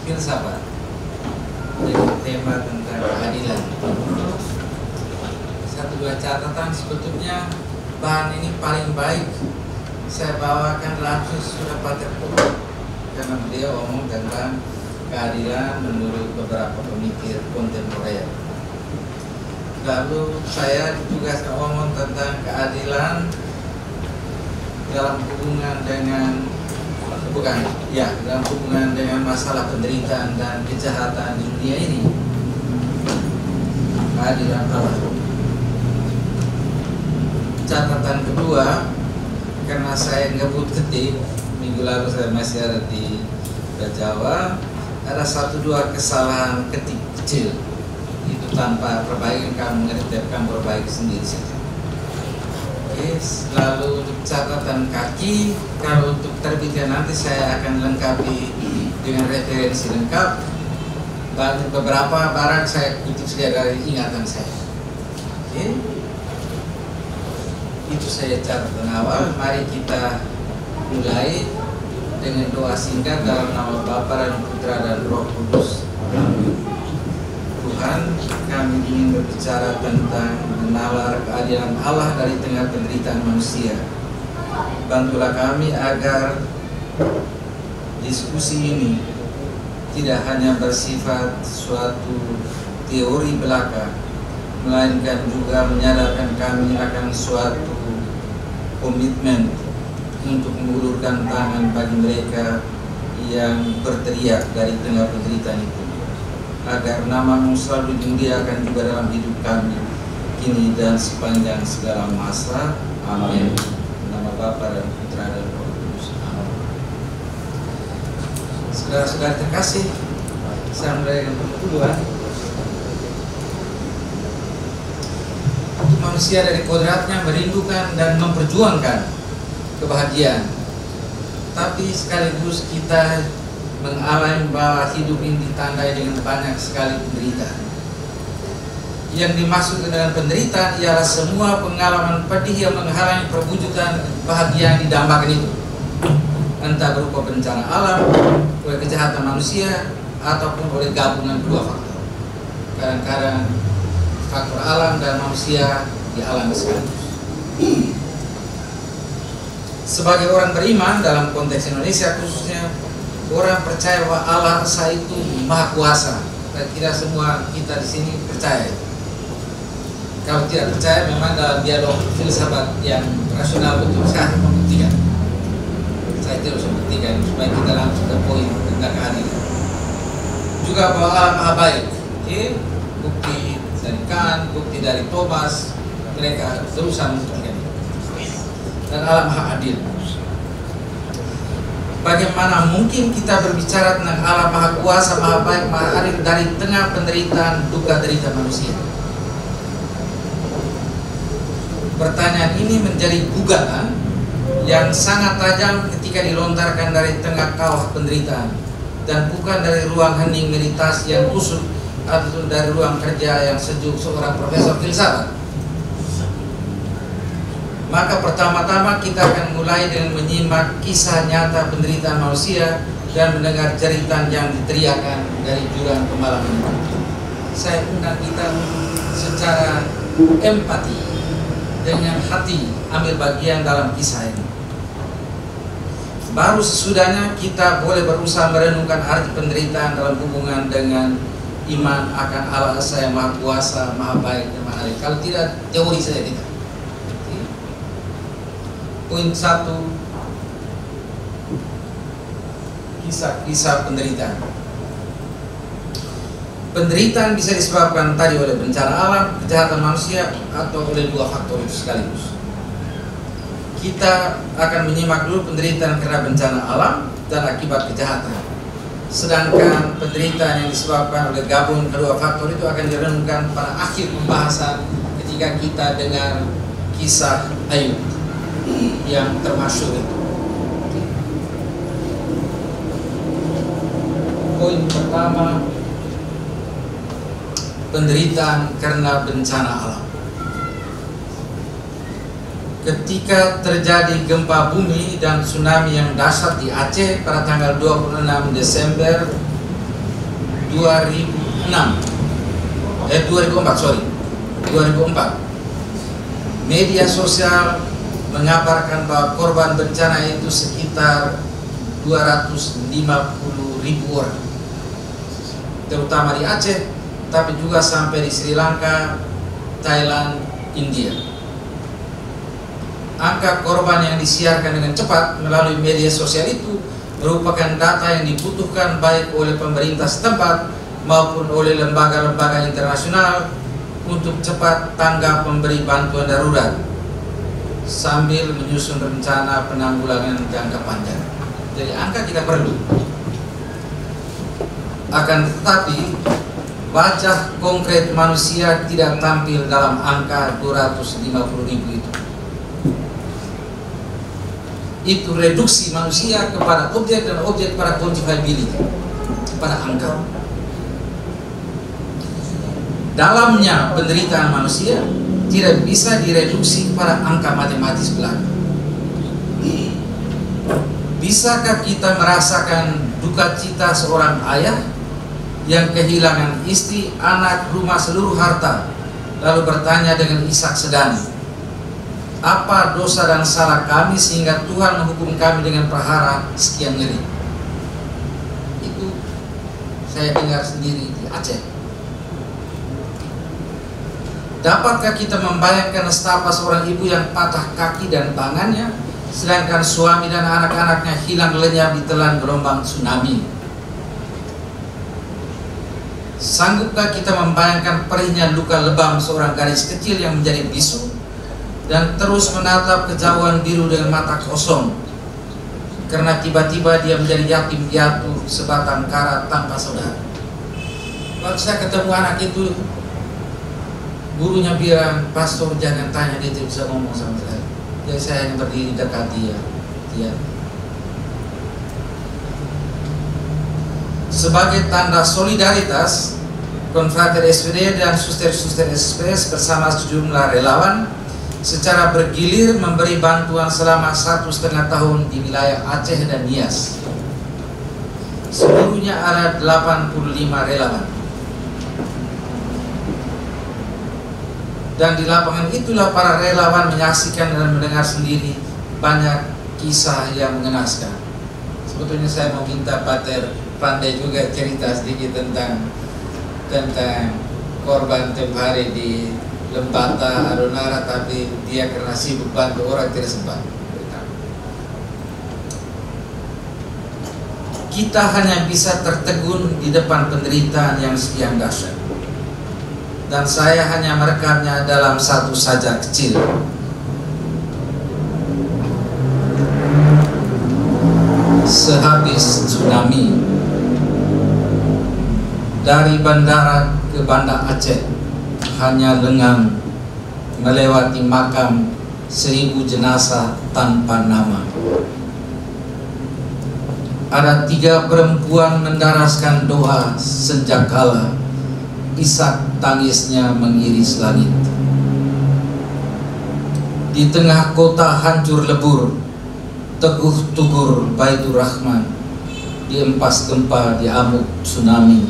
filsafat dengan tema tentang keadilan. Satu dua catatan, sebetulnya bahan ini paling baik saya bawakan langsung sudah Pater Pokok, karena beliau omong tentang keadilan menurut beberapa pemikir kontemporer. Lalu saya ditugaskan omong tentang keadilan dalam hubungan dengan dalam hubungan dengan masalah penderitaan dan kejahatan di dunia ini. Keadilan Allah. Catatan kedua, karena saya ngebut ketik, minggu lalu saya masih ada di Jawa, ada satu dua kesalahan ketik kecil. Itu tanpa perbaikan, kamu mengerjakan perbaiki sendiri saja. Oke, lalu untuk catatan kaki, kalau untuk terbitnya nanti saya akan lengkapi dengan referensi lengkap. Beberapa barang saya kutip saja dari ingatan saya. Oke, itu saya catatan awal. Mari kita mulai dengan doa singkat dalam nama Bapa dan Putra dan Roh Kudus. Tuhan, kami ingin berbicara tentang menalar keadilan Allah dari tengah penderitaan manusia. Bantulah kami agar diskusi ini tidak hanya bersifat suatu teori belaka, melainkan juga menyadarkan kami akan suatu komitmen untuk mengulurkan tangan bagi mereka yang berteriak dari tengah penderitaan itu, agar nama-Mu selalu dimuliakan juga dalam hidup kami kini dan sepanjang segala masa. Amin. Nama Bapa dan Putra dan Roh Kudus. Amin. Saudara-saudara terkasih, saya mulai dengan kedua. Manusia dari kodratnya merindukan dan memperjuangkan kebahagiaan, tapi sekaligus kita mengalami bahwa hidup ini ditandai dengan banyak sekali penderitaan. Yang dimaksud dengan penderitaan ialah semua pengalaman pedih yang menghalangi perwujudan bahagia yang didambakan itu, entah berupa bencana alam, oleh kejahatan manusia, ataupun oleh gabungan kedua faktor. Kadang-kadang faktor alam dan manusia dialami sekaligus. Sebagai orang beriman dalam konteks Indonesia khususnya, orang percaya bahwa Allah Esa itu Maha Kuasa, dan tidak semua kita di sini percaya. Kalau tidak percaya, memang dalam dialog filsafat yang rasional betul saya membuktikan. Saya terus membuktikan supaya kita langsung ke poin tentang keadilan. Juga bahwa Allah Maha Baik. Bukti dari Kant, bukti dari Thomas, mereka berusaha membuktikan itu. Dan Allah Maha Adil. Bagaimana mungkin kita berbicara tentang Allah Maha Kuasa, Maha Baik, Maha Adil dari tengah penderitaan, duka derita manusia? Pertanyaan ini menjadi gugatan yang sangat tajam ketika dilontarkan dari tengah kawah penderitaan, dan bukan dari ruang hening meditasi yang kusut atau dari ruang kerja yang sejuk seorang profesor filsafat. Maka pertama-tama kita akan mulai dengan menyimak kisah nyata penderitaan manusia dan mendengar jeritan yang diteriakan dari jurang pemalang ini. Saya undang kita secara empati, dengan hati ambil bagian dalam kisah ini. Baru sesudahnya kita boleh berusaha merenungkan arti penderitaan dalam hubungan dengan iman akan Allah Esa yang Maha Kuasa, Maha Baik, dan Maha Adil. Kalau tidak, teori saja kita. Poin 1, kisah-kisah penderitaan. Penderitaan bisa disebabkan tadi oleh bencana alam, kejahatan manusia, atau oleh dua faktor itu sekaligus. Kita akan menyimak dulu penderitaan karena bencana alam dan akibat kejahatan. Sedangkan penderitaan yang disebabkan oleh gabungan kedua faktor itu akan direnungkan pada akhir pembahasan ketika kita dengar kisah Ayub yang termasyhur itu. Poin pertama, penderitaan karena bencana alam. Ketika terjadi gempa bumi dan tsunami yang dahsyat di Aceh pada tanggal 26 Desember 2004 media sosial mengabarkan bahwa korban bencana itu sekitar 250.000 orang, terutama di Aceh, tapi juga sampai di Sri Lanka, Thailand, India. Angka korban yang disiarkan dengan cepat melalui media sosial itu merupakan data yang dibutuhkan baik oleh pemerintah setempat maupun oleh lembaga-lembaga internasional untuk cepat tanggap memberi bantuan darurat sambil menyusun rencana penanggulangan jangka panjang. Jadi angka kita perlu. Akan tetapi wajah konkret manusia tidak tampil dalam angka 250.000 itu. Itu reduksi manusia kepada objek dan objek pada quantifiability, pada angka. Dalamnya penderitaan manusia tidak bisa direduksi kepada angka matematis belaka. Bisakah kita merasakan duka cita seorang ayah yang kehilangan istri, anak, rumah, seluruh harta, lalu bertanya dengan isak sedani, apa dosa dan salah kami sehingga Tuhan menghukum kami dengan prahara sekian ngeri? Itu saya dengar sendiri di Aceh. Dapatkah kita membayangkan nestapa seorang ibu yang patah kaki dan tangannya, sedangkan suami dan anak-anaknya hilang lenyap di telan gelombang tsunami? Sanggupkah kita membayangkan perihnya luka lebam seorang gadis kecil yang menjadi bisu dan terus menatap kejauhan biru dengan mata kosong karena tiba-tiba dia menjadi yatim piatu sebatang kara tanpa saudara? Waktu saya ketemu anak itu, gurunya bilang, pastor jangan tanya, dia tidak bisa ngomong sama saya. Jadi saya yang berdiri dekat dia. Sebagai tanda solidaritas, Konfrater SPD dan suster-suster SPS bersama sejumlah relawan secara bergilir memberi bantuan selama 1,5 tahun di wilayah Aceh dan Nias. Seluruhnya ada 85 relawan. Dan di lapangan itulah para relawan menyaksikan dan mendengar sendiri banyak kisah yang mengenaskan. Sebetulnya saya mau minta Pater Pandai juga cerita sedikit tentang korban tempoh hari di Lembata, Adonara, tapi dia karena sibuk bantu orang tidak sempat. Kita hanya bisa tertegun di depan penderitaan yang sekian dahsyat. Dan saya hanya merekamnya dalam satu sajak kecil. Sehabis tsunami, dari bandara ke Banda Aceh hanya lengang melewati makam 1000 jenazah tanpa nama. Ada 3 perempuan mendaraskan doa sejak kala, isak tangisnya mengiris langit. Di tengah kota hancur lebur, teguh tugur Baitur Rahman diempas gempa, diamuk tsunami,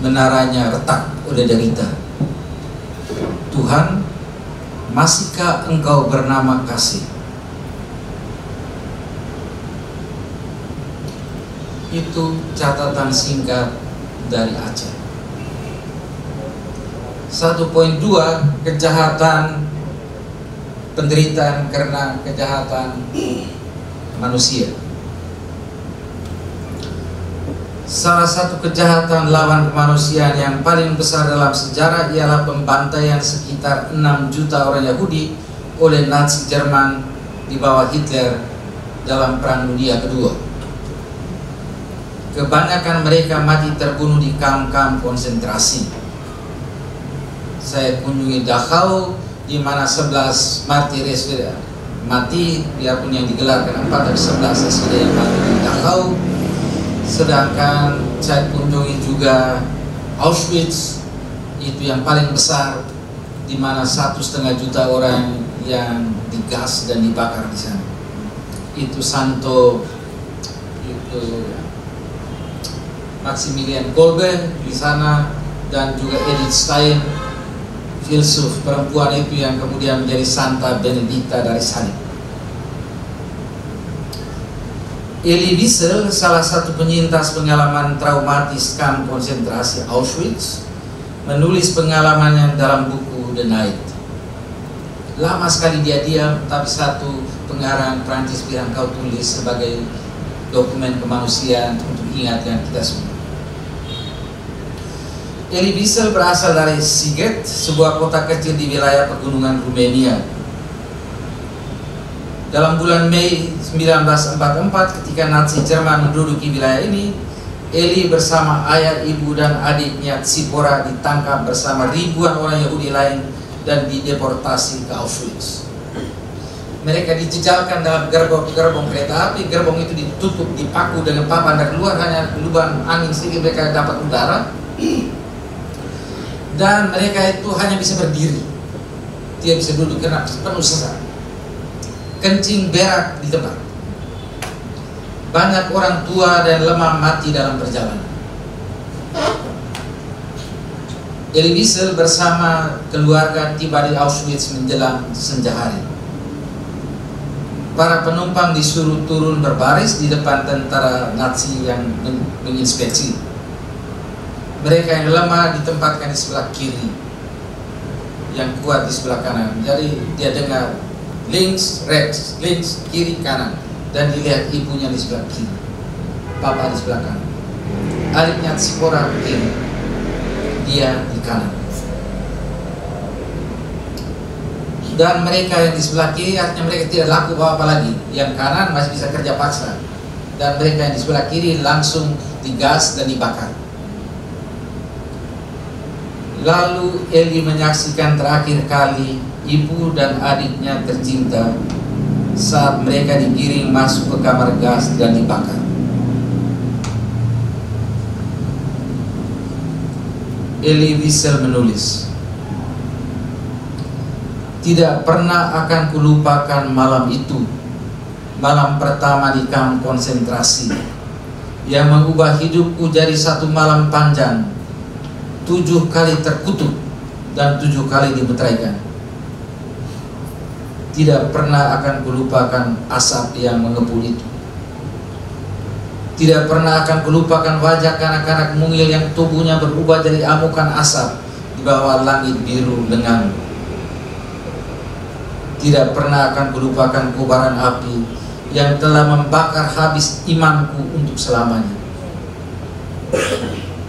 menaranya retak oleh derita. Tuhan, masihkah Engkau bernama kasih? Itu catatan singkat dari Aceh. 1.2, kejahatan, penderitaan karena kejahatan manusia. Salah satu kejahatan lawan kemanusiaan yang paling besar dalam sejarah ialah pembantaian sekitar 6 juta orang Yahudi oleh Nazi Jerman di bawah Hitler dalam Perang Dunia Kedua. Kebanyakan mereka mati terbunuh di kamp-kamp konsentrasi. Saya kunjungi Dachau, di mana 11 martir SPD mati, biarpun yang digelarkan 4, tapi 11 SPD yang mati di Dachau. Sedangkan saya kunjungi juga Auschwitz, itu yang paling besar, di mana 1,5 juta orang yang digas dan dibakar di sana. Itu Santo, itu Maximilian Kolbe di sana, dan juga Edith Stein, filsuf perempuan itu yang kemudian menjadi Santa Benedicta dari salib. Elie Wiesel, salah satu penyintas pengalaman traumatis kamp konsentrasi Auschwitz, menulis pengalamannya dalam buku The Night. Lama sekali dia diam, tapi satu pengarang Prancis bilang, kau tulis sebagai dokumen kemanusiaan untuk ingatkan kita semua. Elie Wiesel berasal dari Siget, sebuah kota kecil di wilayah pegunungan Rumania. Dalam bulan Mei 1944, ketika Nazi Jerman menduduki wilayah ini, Elie bersama ayah, ibu, dan adiknya Tsipora ditangkap bersama ribuan orang Yahudi lain dan dideportasi ke Auschwitz. Mereka dijejalkan dalam gerbong kereta api. Gerbong itu ditutup, dipaku dengan papan dari luar, hanya lubang angin sedikit mereka dapat udara. Dan mereka itu hanya bisa berdiri, tidak bisa duduk karena penuh sesak. Kencing berak di tempat. Banyak orang tua dan lemah mati dalam perjalanan. Elie Wiesel bersama keluarga tiba di Auschwitz menjelang senja hari. Para penumpang disuruh turun berbaris di depan tentara Nazi yang menginspeksi. Mereka yang lemah ditempatkan di sebelah kiri, yang kuat di sebelah kanan. Jadi dia dengar links, rechts, links, kiri, kanan, dan dilihat ibunya di sebelah kiri, bapak di sebelah kanan, adiknya Tsipora kiri, dia di kanan. Dan mereka yang di sebelah kiri artinya mereka tidak laku apa-apa lagi. Yang kanan masih bisa kerja paksa. Dan mereka yang di sebelah kiri langsung digas dan dibakar. Lalu Elie menyaksikan terakhir kali ibu dan adiknya tercinta saat mereka digiring masuk ke kamar gas dan dibakar. Elie Wiesel menulis, tidak pernah akan kulupakan malam itu, malam pertama di kamp konsentrasi, yang mengubah hidupku jadi satu malam panjang, 7 kali terkutuk dan 7 kali dimeteraikan. Tidak pernah akan kulupakan asap yang mengepul itu. Tidak pernah akan kulupakan wajah kanak-kanak mungil yang tubuhnya berubah jadi amukan asap di bawah langit biru lengang. Tidak pernah akan kulupakan kobaran api yang telah membakar habis imanku untuk selamanya.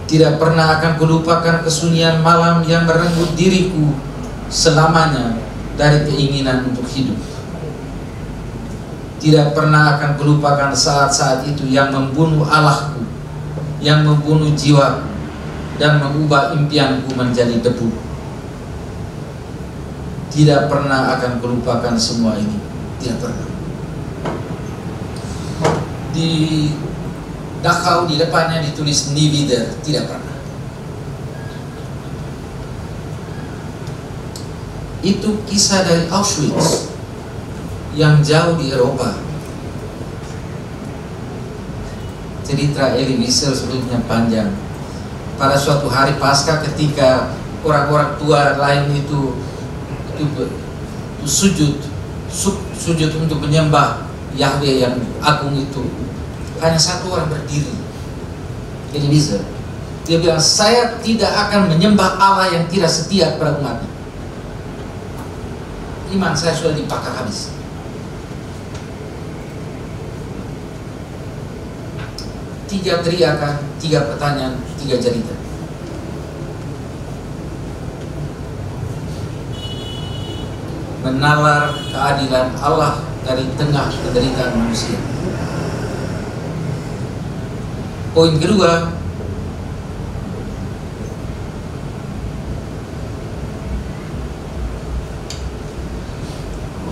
Tidak pernah akan kulupakan kesunyian malam yang merenggut diriku selamanya dari keinginan untuk hidup. Tidak pernah akan kulupakan saat-saat itu yang membunuh Allahku, yang membunuh jiwaku, dan mengubah impianku menjadi debu. Tidak pernah akan kulupakan semua ini. Tidak pernah. Di Dachau di depannya ditulis Nie wieder, tidak pernah. Itu kisah dari Auschwitz yang jauh di Eropa. Cerita Elie Wiesel sebelumnya panjang. Pada suatu hari Paskah ketika orang-orang tua lain itu sujud untuk menyembah Yahweh yang agung itu, hanya satu orang berdiri, Elie Wiesel. Dia bilang, saya tidak akan menyembah Allah yang tidak setia kepada umatnya. Iman saya sudah dibakar habis. 3 teriakan, 3 pertanyaan, 3 cerita. Menalar keadilan Allah dari tengah penderitaan manusia. Poin kedua,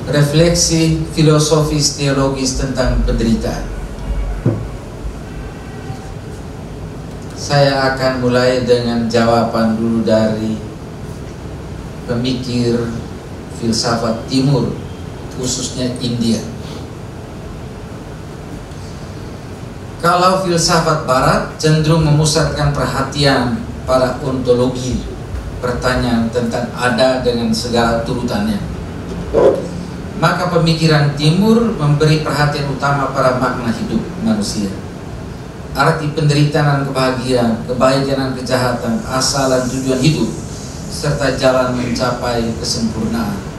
refleksi filosofis teologis tentang penderitaan. Saya akan mulai dengan jawaban dulu dari pemikir filsafat timur, khususnya India. Kalau filsafat barat cenderung memusatkan perhatian pada ontologi, pertanyaan tentang ada dengan segala turutannya, maka pemikiran timur memberi perhatian utama pada makna hidup manusia, arti penderitaan dan kebahagiaan, kebaikan dan kejahatan, asal dan tujuan hidup, serta jalan mencapai kesempurnaan.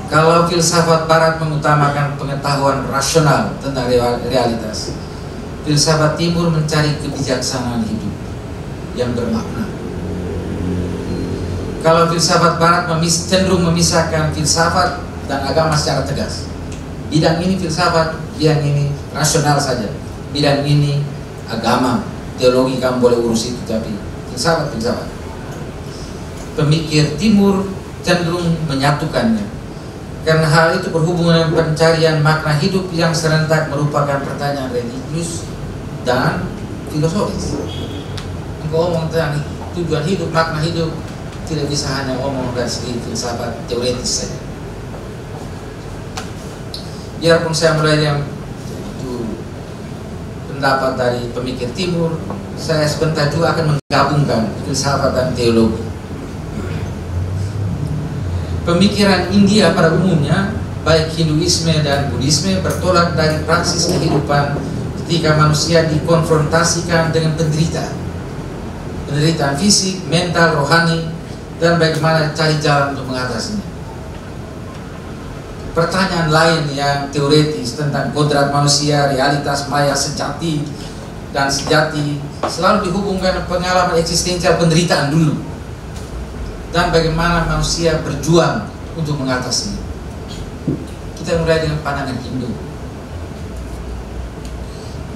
Kalau filsafat barat mengutamakan pengetahuan rasional tentang realitas, filsafat timur mencari kebijaksanaan hidup yang bermakna. Kalau filsafat barat cenderung memisahkan filsafat dan agama secara tegas. Bidang ini filsafat, bidang ini rasional saja. Bidang ini agama, teologi kamu boleh urus itu, tapi filsafat. Pemikir timur cenderung menyatukannya. Karena hal itu berhubungan dengan pencarian makna hidup yang serentak merupakan pertanyaan religius dan filosofis. Engkau omong tentang tujuan hidup, makna hidup, tidak bisa hanya omong dari segi filsafat teoretis saja. Biarpun saya mulai yang itu pendapat dari pemikir timur, saya sebentar juga akan menggabungkan filsafat dan teologi. Pemikiran India pada umumnya, baik Hinduisme dan Buddhisme, bertolak dari praksis kehidupan ketika manusia dikonfrontasikan dengan penderitaan fisik, mental, rohani, dan bagaimana cari jalan untuk mengatasinya. Pertanyaan lain yang teoretis tentang kodrat manusia, realitas maya sejati dan sejati selalu dihubungkan dengan pengalaman eksistensial penderitaan dulu dan bagaimana manusia berjuang untuk mengatasinya. Kita mulai dengan pandangan Hindu.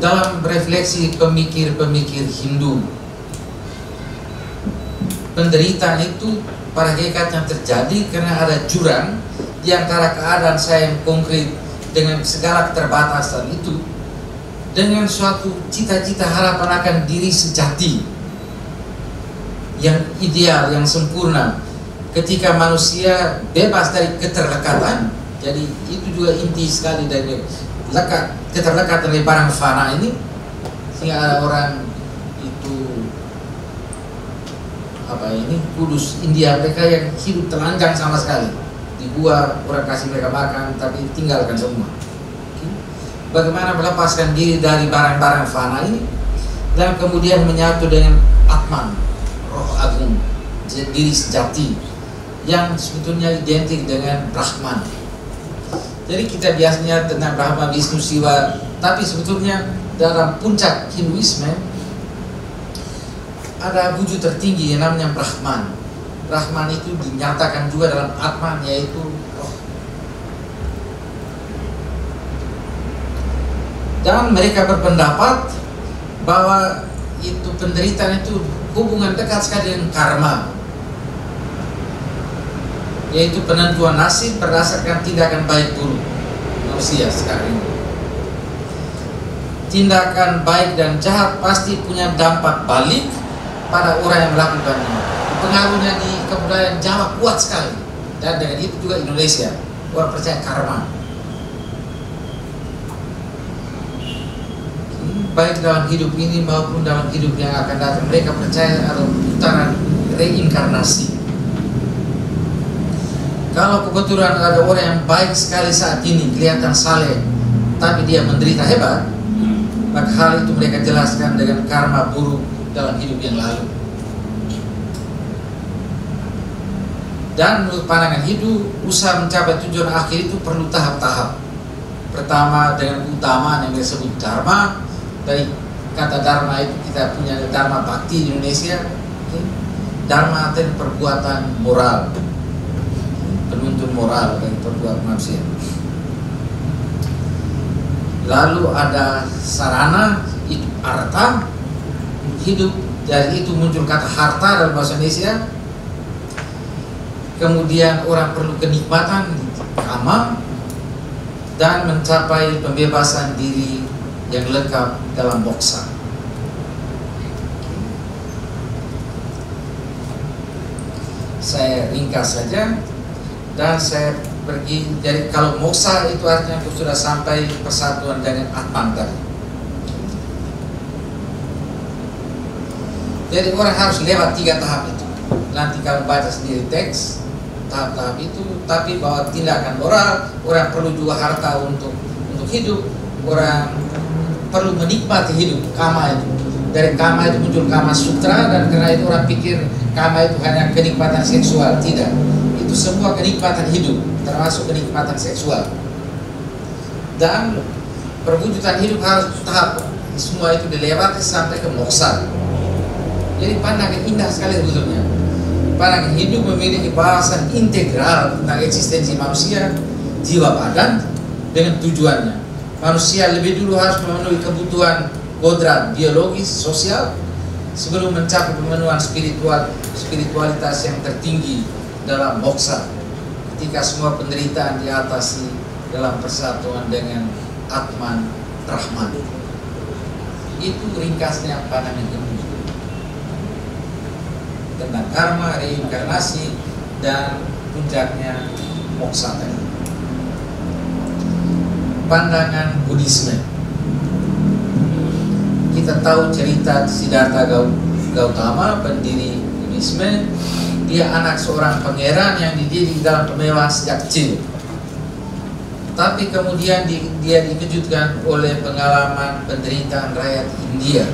Dalam refleksi pemikir-pemikir Hindu, penderitaan itu pada hakikatnya terjadi karena ada jurang di antara keadaan saya yang konkret dengan segala keterbatasan itu dengan suatu cita-cita harapan akan diri sejati yang ideal, yang sempurna, ketika manusia bebas dari keterlekatan. Jadi itu juga inti sekali dari keterlekatan dari barang fana ini, sehingga ada orang itu kudus India, mereka yang hidup telanjang sama sekali, di gua orang kasih mereka makan tapi tinggalkan semua. Bagaimana melepaskan diri dari barang-barang fana ini dan kemudian menyatu dengan Atman, roh agung, diri sejati yang sebetulnya identik dengan Brahman. Jadi kita biasanya tentang Brahma, Vishnu, Siwa, tapi sebetulnya dalam puncak Hinduisme ada wujud tertinggi yang namanya Brahman. Brahman itu dinyatakan juga dalam Atman, yaitu roh. Dan mereka berpendapat bahwa itu penderitaan itu hubungan dekat sekali dengan karma, yaitu penentuan nasib berdasarkan tindakan baik buruk manusia sekarang ini. Tindakan baik dan jahat pasti punya dampak balik pada orang yang melakukannya. Pengaruhnya di kebudayaan Jawa kuat sekali, dan dengan itu juga Indonesia, orang percaya karma. Baik dalam hidup ini maupun dalam hidup yang akan datang, mereka percaya ada putaran reinkarnasi. Kalau kebetulan ada orang yang baik sekali saat ini, kelihatan saleh, tapi dia menderita hebat, maka hal itu mereka jelaskan dengan karma buruk dalam hidup yang lalu. Dan menurut pandangan Hindu, usaha mencapai tujuan akhir itu perlu tahap-tahap. Pertama dengan keutamaan yang disebut dharma. Dari kata dharma itu kita punya dharma bakti di Indonesia. Dharma itu perbuatan moral, penuntun moral dari perbuatan manusia. Lalu ada sarana, itu arta, hidup, dari itu muncul kata harta dalam bahasa Indonesia. Kemudian orang perlu kenikmatan, kama, dan mencapai pembebasan diri yang lengkap dalam moksa. Saya ringkas saja dan saya pergi. Jadi kalau moksha itu artinya aku sudah sampai persatuan dengan Atman tadi. Jadi orang harus lewat 3 tahap itu. Nanti kamu baca sendiri teks tahap-tahap itu. Tapi bahwa tindakan orang perlu juga harta untuk hidup, orang perlu menikmati hidup, kama itu. Dari kama itu muncul kama sutra, dan karena itu orang pikir kama itu hanya kenikmatan seksual. Tidak, itu semua kenikmatan hidup, termasuk kenikmatan seksual. Dan perwujudan hidup harus tahap semua itu dilewati sampai ke moksha. Jadi pandangan indah sekali sebetulnya. Pandangan hidup memiliki bahasan integral tentang eksistensi manusia, jiwa badan dengan tujuannya. Manusia lebih dulu harus memenuhi kebutuhan kodrat biologis, sosial, sebelum mencapai pemenuhan spiritualitas yang tertinggi dalam moksha. Ketika semua penderitaan diatasi dalam persatuan dengan Atman Brahman. Itu ringkasnya pandangan Hindu tentang karma, reinkarnasi, dan puncaknya moksha. Pandangan Buddhisme. Kita tahu cerita Siddhartha Gautama, pendiri Buddhisme. Dia anak seorang pangeran yang dididik dalam kemewahan sejak kecil. Tapi kemudian dia dikejutkan oleh pengalaman penderitaan rakyat India.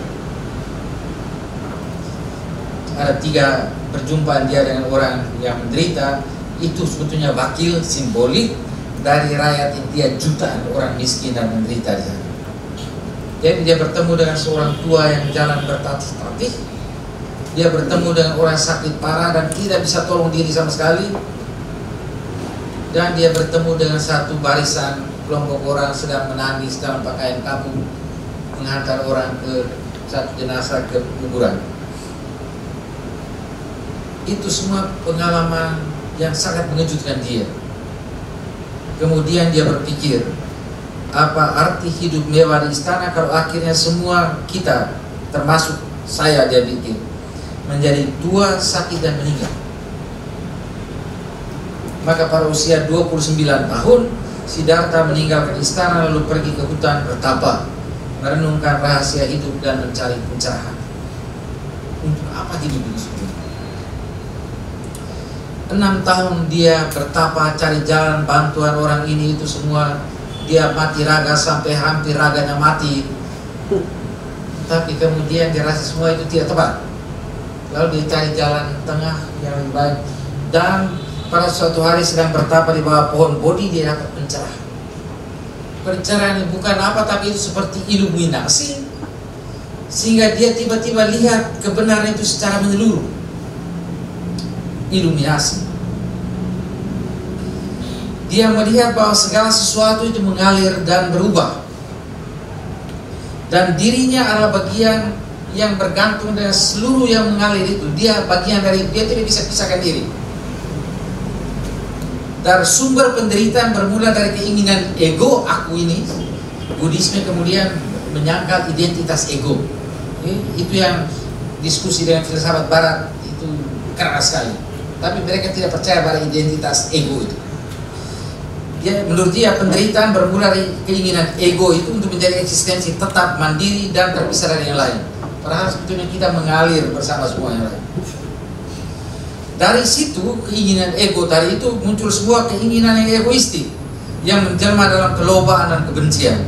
Ada 3 perjumpaan dia dengan orang yang menderita. Itu sebetulnya wakil simbolik dari rakyat India, jutaan orang miskin dan menderita di sana. Jadi dia bertemu dengan seorang tua yang jalan bertatih-tatih. Dia bertemu dengan orang sakit parah dan tidak bisa tolong diri sama sekali. Dan dia bertemu dengan satu barisan kelompok orang sedang menangis dalam pakaian kapung, menghantar orang ke satu jenazah ke kuburan. Itu semua pengalaman yang sangat mengejutkan dia. Kemudian dia berpikir, apa arti hidup mewah di istana kalau akhirnya semua kita, termasuk saya, dia pikir, menjadi tua, sakit, dan meninggal. Maka pada usia 29 tahun, Siddhartha meninggalkan istana lalu pergi ke hutan bertapa, merenungkan rahasia hidup dan mencari pencerahan. Untuk apa hidup ini sebenarnya? 6 tahun dia bertapa, cari jalan, bantuan orang ini itu semua. Dia mati raga sampai hampir raganya mati. Tapi kemudian dia rasa semua itu tidak tepat. Lalu dia cari jalan tengah yang lebih baik. Dan pada suatu hari sedang bertapa di bawah pohon bodhi, dia dapat pencerahan. Pencerahan bukan apa, tapi itu seperti iluminasi, sehingga dia tiba-tiba lihat kebenaran itu secara menyeluruh. Iluminasi. Dia melihat bahwa segala sesuatu itu mengalir dan berubah, dan dirinya adalah bagian yang bergantung dengan seluruh yang mengalir itu. Dia bagian dari, dia tidak bisa pisahkan diri. Dan sumber penderitaan bermula dari keinginan ego, aku ini. Buddhisme kemudian menyangkal identitas ego. Itu yang diskusi dengan filsafat barat itu keras sekali. Tapi mereka tidak percaya pada identitas ego itu. Menurut dia penderitaan bermula dari keinginan ego itu untuk menjadi eksistensi tetap, mandiri, dan terpisah dari yang lain. Padahal sebetulnya kita mengalir bersama semua yang lain. Dari situ keinginan ego tadi itu muncul sebuah keinginan yang egoistik, yang menjelma dalam kelobaan dan kebencian.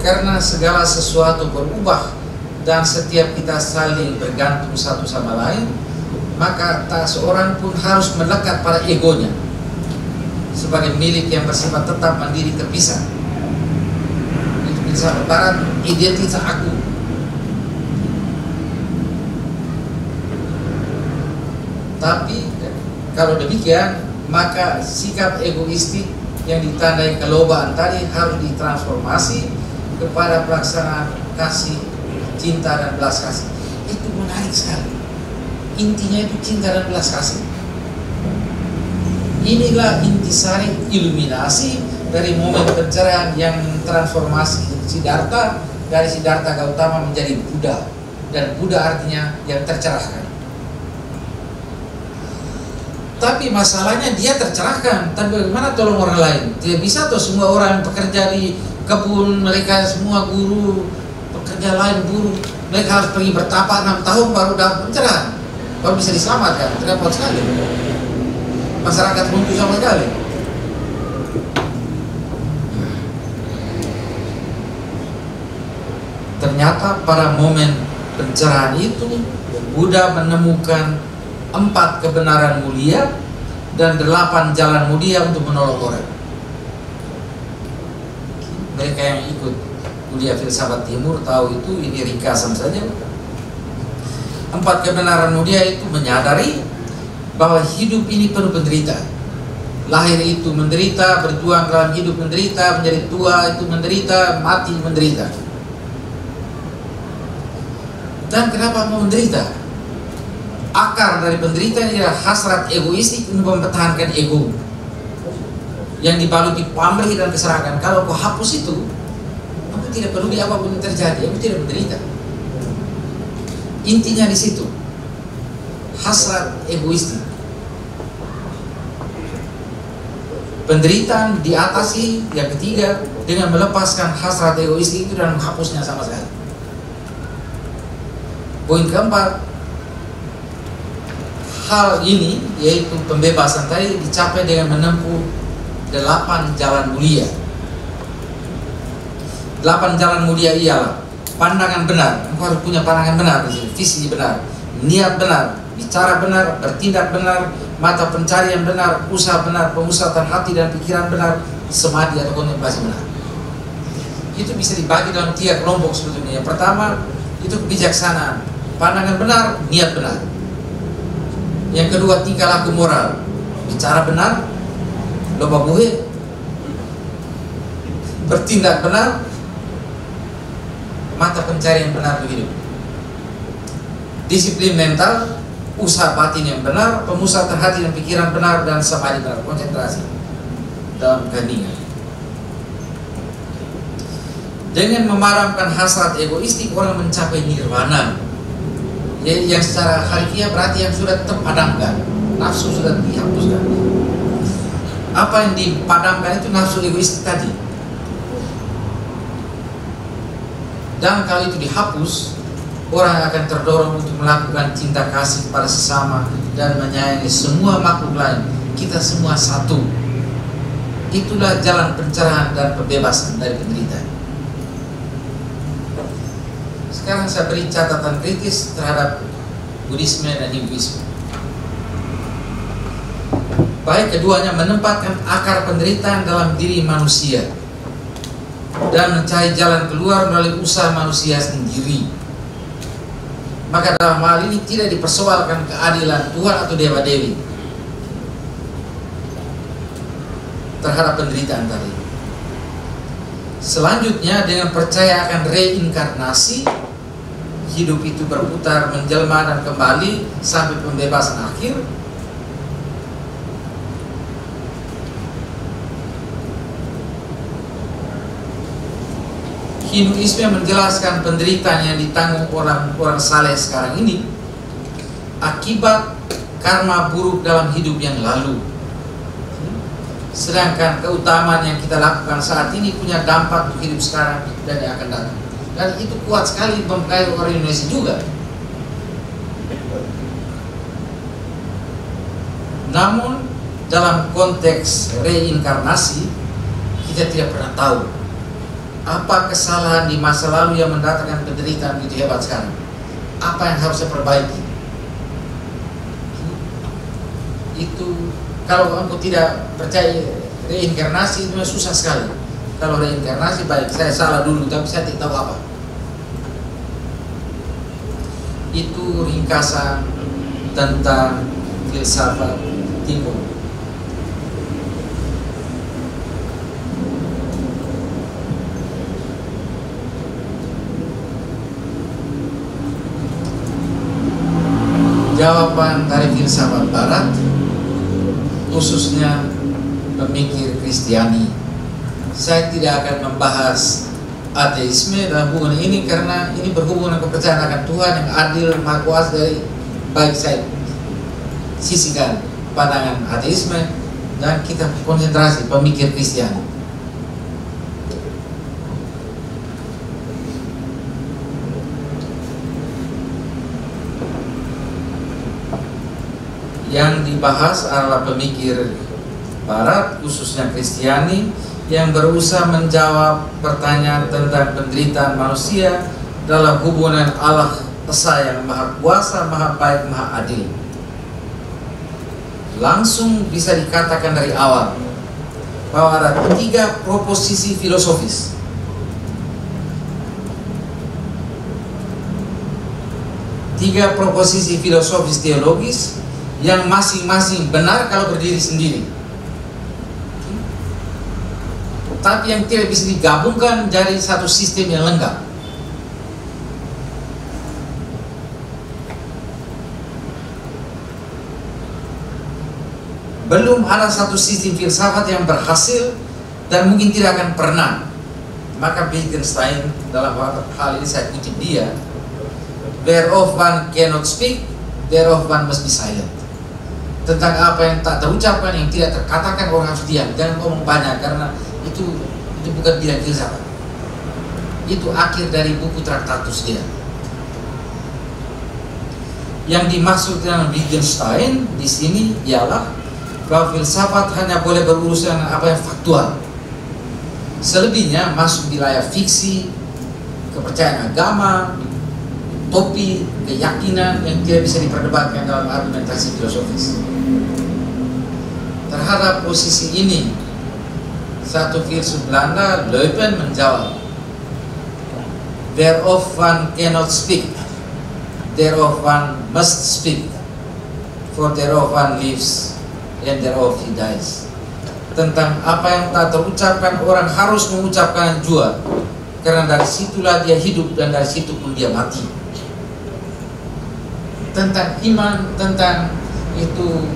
Karena segala sesuatu berubah dan setiap kita saling bergantung satu sama lain, maka tak seorang pun harus melekat pada egonya sebagai milik yang bersifat tetap, mandiri, terpisah. Itu filsafat barat, identitas aku. Tapi kalau demikian, maka sikap egoistik yang ditandai kelobaan tadi harus ditransformasi kepada pelaksanaan kasih, cinta, dan belas kasih. Itu menarik sekali. Intinya itu cinta dan belas kasih. Inilah intisari iluminasi dari momen pencerahan yang transformasi Siddhartha dari Siddhartha Gautama menjadi Buddha. Dan Buddha artinya yang tercerahkan. Tapi masalahnya dia tercerahkan. Tapi bagaimana tolong orang lain? Tidak bisa tuh semua orang pekerja di kebun, mereka semua guru, pekerja lain buruh, mereka harus pergi bertapa 6 tahun baru dapat pencerahan, baru bisa diselamatkan. Repot sekali. Masyarakat buntu sama sekali. Ternyata pada momen pencerahan itu Buddha menemukan 4 kebenaran mulia dan 8 jalan mulia untuk menolong orang. Mereka yang ikut kuliah filsafat timur tahu itu, ini ringkasan saja. 4 kebenaran mulia itu menyadari bahwa hidup ini penuh penderitaan. Lahir itu menderita, berjuang dalam hidup menderita, menjadi tua itu menderita, mati menderita. Dan kenapa mau menderita? Akar dari penderitaan adalah hasrat egoistik untuk mempertahankan ego yang dibaluti pamrih dan keserakahan. Kalau kau hapus itu, aku tidak peduli apapun yang terjadi, aku tidak menderita. Intinya di situ, hasrat egoistik. Penderitaan diatasi yang ketiga dengan melepaskan hasrat egoistik itu dan menghapusnya sama sekali. Poin keempat, hal ini yaitu pembebasan tadi dicapai dengan menempuh 8 jalan mulia. 8 jalan mulia ialah pandangan benar. Engkau harus punya pandangan benar di sini, visi benar, niat benar, bicara benar, bertindak benar, mata pencarian benar, usaha benar, pemusatan hati dan pikiran benar, samadhi atau kontemplasi benar. Itu bisa dibagi dalam 3 kelompok sebetulnya. Yang pertama itu kebijaksanaan, pandangan benar, niat benar. Yang kedua tingkah laku moral, bicara benar, loba buhe, bertindak benar, mata pencarian benar begitu. Disiplin mental, usaha batin yang benar, pemusatan hati dan pikiran benar, dan samadhi benar, konsentrasi dalam keheningan. Dengan memadamkan hasrat egoistik, orang mencapai nirwana. Yang secara harfiah berarti yang sudah terpadamkan, nafsu sudah dihapuskan. Apa yang dipadamkan itu nafsu egois tadi. Dan kalau itu dihapus, orang akan terdorong untuk melakukan cinta kasih pada sesama dan menyayangi semua makhluk lain. Kita semua satu. Itulah jalan pencerahan dan pembebasan dari penderitaan. Sekarang saya beri catatan kritis terhadap Buddhisme dan Hinduisme. Baik keduanya menempatkan akar penderitaan dalam diri manusia dan mencari jalan keluar melalui usaha manusia sendiri. Maka dalam hal ini tidak dipersoalkan keadilan Tuhan atau dewa-dewi terhadap penderitaan tadi. Selanjutnya dengan percaya akan reinkarnasi, hidup itu berputar, menjelma dan kembali sampai pembebasan akhir. Hinduisme menjelaskan penderitaan yang ditanggung orang-orang saleh sekarang ini akibat karma buruk dalam hidup yang lalu. Sedangkan keutamaan yang kita lakukan saat ini punya dampak untuk hidup sekarang dan yang akan datang. Dan itu kuat sekali mempengaruhi orang Indonesia juga. Namun dalam konteks reinkarnasi, kita tidak pernah tahu apa kesalahan di masa lalu yang mendatangkan penderitaan begitu hebat sekarang. Apa yang harus saya perbaiki? Itu kalau aku tidak percaya reinkarnasi itu susah sekali. Kalau reinkarnasi baik, saya salah dulu tapi saya tidak tahu apa. Itu ringkasan tentang filsafat timur. Jawaban dari filsafat barat, khususnya pemikir Kristiani. Saya tidak akan membahas ateisme dalam hubungan ini karena ini berhubungan dengan kepercayaan akan Tuhan yang adil, maha kuasa dari baik saya sisihkan. pandangan ateisme, dan kita konsentrasi pemikir Kristiani. Yang dibahas adalah pemikir Barat, khususnya Kristiani, yang berusaha menjawab pertanyaan tentang penderitaan manusia dalam hubungan Allah Esa yang Maha Kuasa, Maha Baik, Maha Adil. Langsung bisa dikatakan dari awal bahwa ada 3 proposisi filosofis. Tiga proposisi filosofis teologis yang masing-masing benar kalau berdiri sendiri, tapi yang tidak bisa digabungkan jadi satu sistem yang lengkap. Belum ada satu sistem filsafat yang berhasil dan mungkin tidak akan pernah. Maka Wittgenstein dalam hal ini saya kutip dia, whereof one cannot speak, thereof one must be silent. Tentang apa yang tak terucapkan, yang tidak terkatakan, orang harus diam. Jangan ngomong banyak, karena itu bukan bidang filsafat. Itu akhir dari buku Traktatus dia. Yang dimaksud dengan Wittgenstein di sini ialah bahwa filsafat hanya boleh berurusan dengan apa yang faktual. Selebihnya masuk wilayah fiksi, kepercayaan agama, utopi, keyakinan yang tidak bisa diperdebatkan dalam argumentasi filosofis. Terhadap posisi ini, satu filsuf Belanda, Leupen, menjawab, thereof one cannot speak, thereof one must speak, for thereof one lives, and thereof he dies. Tentang apa yang tak terucapkan, orang harus mengucapkan jua, karena dari situlah dia hidup dan dari situ pun dia mati. Tentang iman, tentang itu,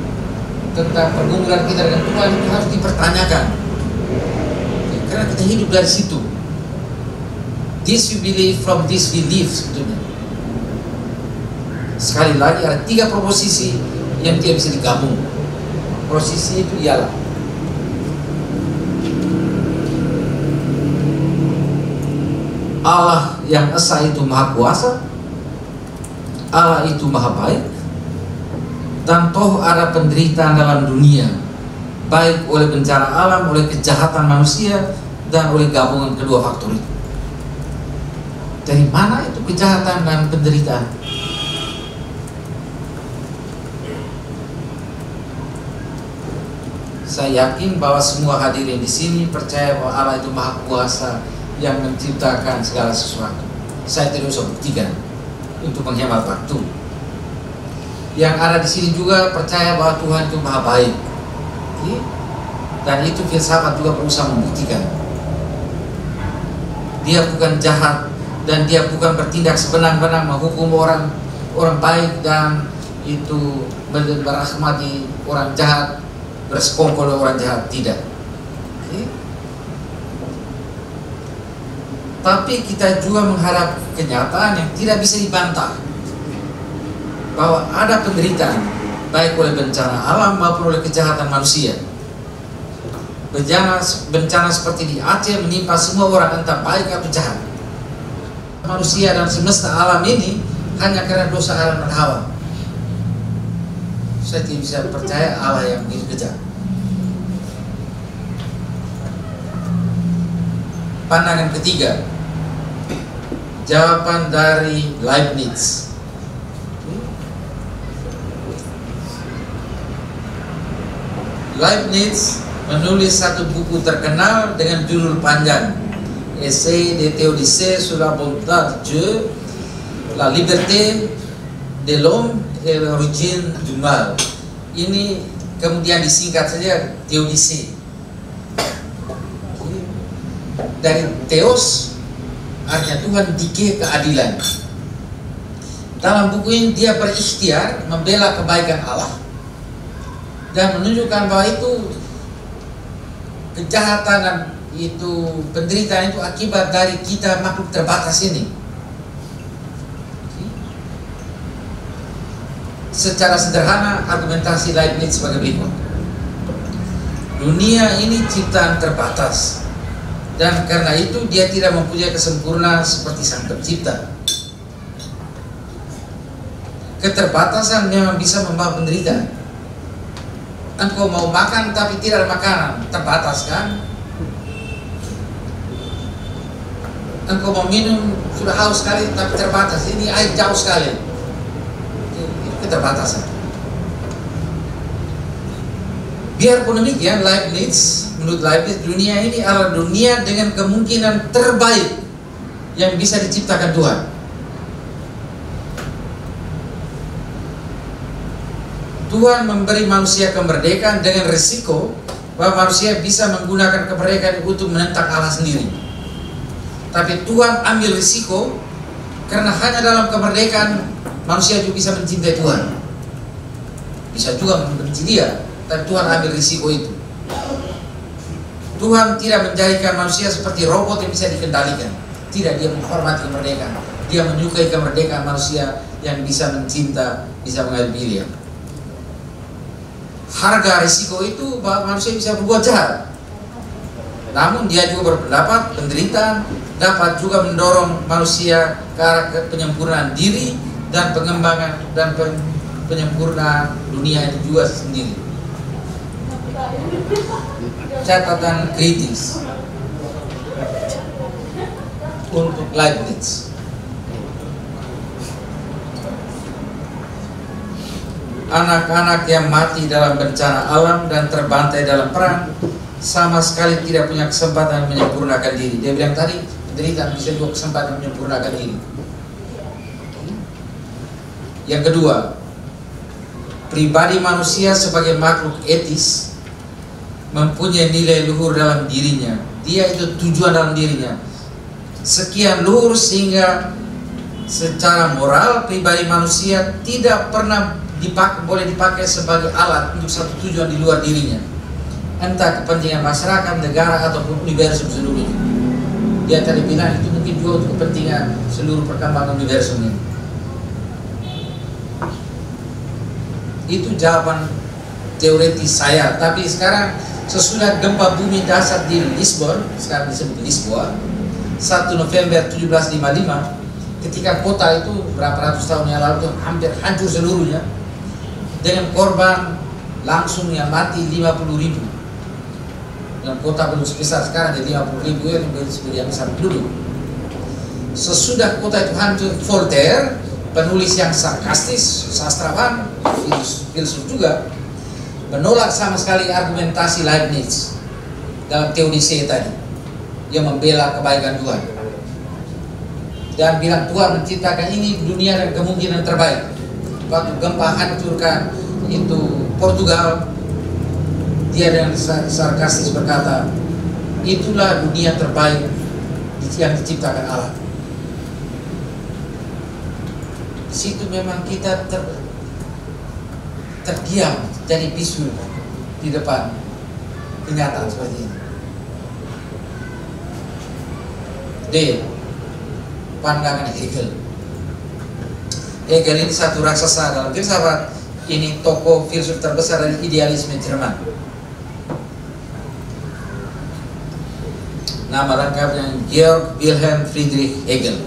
tentang pergumulan kita dengan Tuhan, itu harus dipertanyakan, karena kita hidup dari situ. This we believe, from this we live sebetulnya. Sekali lagi ada 3 proposisi yang tidak bisa digabung. Posisi itu ialah Allah yang Esa itu Maha Kuasa, Allah itu Maha Baik, dan toh ada penderitaan dalam dunia, baik oleh bencana alam, oleh kejahatan manusia, dan oleh gabungan kedua faktor itu. Dari mana itu kejahatan dan penderitaan? Saya yakin bahwa semua hadirin di sini percaya bahwa Allah itu Maha Kuasa yang menciptakan segala sesuatu. Saya tidak usah buktikan untuk menghemat waktu. Yang ada di sini juga percaya bahwa Tuhan itu Maha Baik, dan itu filsafat juga berusaha membuktikan. Dia bukan jahat dan dia bukan bertindak sebenang-benang menghukum orang baik dan itu merahmati orang jahat, bersekongkol dengan orang jahat, tidak. Tapi kita juga menghadap kenyataan yang tidak bisa dibantah, bahwa ada penderitaan baik oleh bencana alam maupun oleh kejahatan manusia. Bencana seperti di Aceh menimpa semua orang, entah baik atau jahat. Manusia dan semesta alam ini hanya karena dosa Adam dan Hawa. Saya tidak bisa percaya Allah yang begitu kejam. Pandangan ketiga, jawaban dari Leibniz. Leibniz menulis satu buku terkenal dengan judul panjang, Essai de théodicée sur la bonté de Dieu, la liberté de l'homme et l'origine du mal. Ini kemudian disingkat saja Théodicée. Dari Theos artinya Tuhan, dike keadilan. Dalam buku ini dia berikhtiar membela kebaikan Allah dan menunjukkan bahwa itu kejahatan dan itu penderitaan itu akibat dari kita makhluk terbatas ini. secara sederhana argumentasi Leibniz sebagai berikut. Dunia ini ciptaan terbatas, dan karena itu dia tidak mempunyai kesempurnaan seperti sang pencipta. Keterbatasan memang bisa membawa penderitaan. Engkau mau makan tapi tidak ada makanan, terbatas kan? Engkau mau minum, sudah haus sekali tapi terbatas, ini air jauh sekali. Itu keterbatasan. Biarpun demikian, menurut Leibniz, dunia ini adalah dunia dengan kemungkinan terbaik yang bisa diciptakan Tuhan. Tuhan memberi manusia kemerdekaan dengan risiko bahwa manusia bisa menggunakan kemerdekaan untuk menentang Allah sendiri. Tapi Tuhan ambil risiko karena hanya dalam kemerdekaan manusia juga bisa mencintai Tuhan. Bisa juga membenci Dia, tapi Tuhan ambil risiko itu. Tuhan tidak menjadikan manusia seperti robot yang bisa dikendalikan. Tidak, Dia menghormati kemerdekaan. Dia menyukai kemerdekaan manusia yang bisa mencinta, bisa mengambil pilihan. Harga risiko itu bahwa manusia bisa berbuat jahat. Namun Dia juga berpendapat penderitaan dapat juga mendorong manusia ke arah penyempurnaan diri dan pengembangan dan penyempurnaan dunia itu juga sendiri. Catatan kritis untuk Leibniz. Anak-anak yang mati dalam bencana alam dan terbantai dalam perang sama sekali tidak punya kesempatan menyempurnakan diri. Dia bilang tadi, penderitaan bisa juga kesempatan menyempurnakan diri. Yang kedua, pribadi manusia sebagai makhluk etis mempunyai nilai luhur dalam dirinya. Dia itu tujuan dalam dirinya. Sekian luhur sehingga secara moral pribadi manusia tidak pernah boleh dipakai sebagai alat untuk satu tujuan di luar dirinya, entah kepentingan masyarakat, negara, ataupun universum seluruhnya. Dia tadi bilang itu mungkin juga untuk kepentingan seluruh perkembangan universum ini. Itu jawaban teoretis saya. Tapi sekarang sesudah gempa bumi dasar di Lisbon, sekarang disebut Lisboa, 1 November 1755, ketika kota itu berapa ratus tahun yang lalu itu hampir hancur seluruhnya, dengan korban langsung yang mati 50.000. Dan kota belum sebesar sekarang, jadi 50.000 yang sebagian besar dulu. Sesudah kota itu hancur, Voltaire, penulis yang sarkastis, sastrawan, filsuf juga, menolak sama sekali argumentasi Leibniz dalam Theodicea tadi, yang membela kebaikan Tuhan dan bilang Tuhan menciptakan ini dunia dan kemungkinan terbaik. Waktu gempa hancurkan itu Portugal, dia dengan sarkastis berkata, itulah dunia terbaik yang diciptakan Allah. Di situ memang kita terdiam, jadi bisu di depan kenyataan seperti ini. D. Pandangan Hegel. Hegel ini satu raksasa dalam filsafat. Ini tokoh filsuf terbesar dari idealisme Jerman. Nama lengkapnya Georg Wilhelm Friedrich Hegel.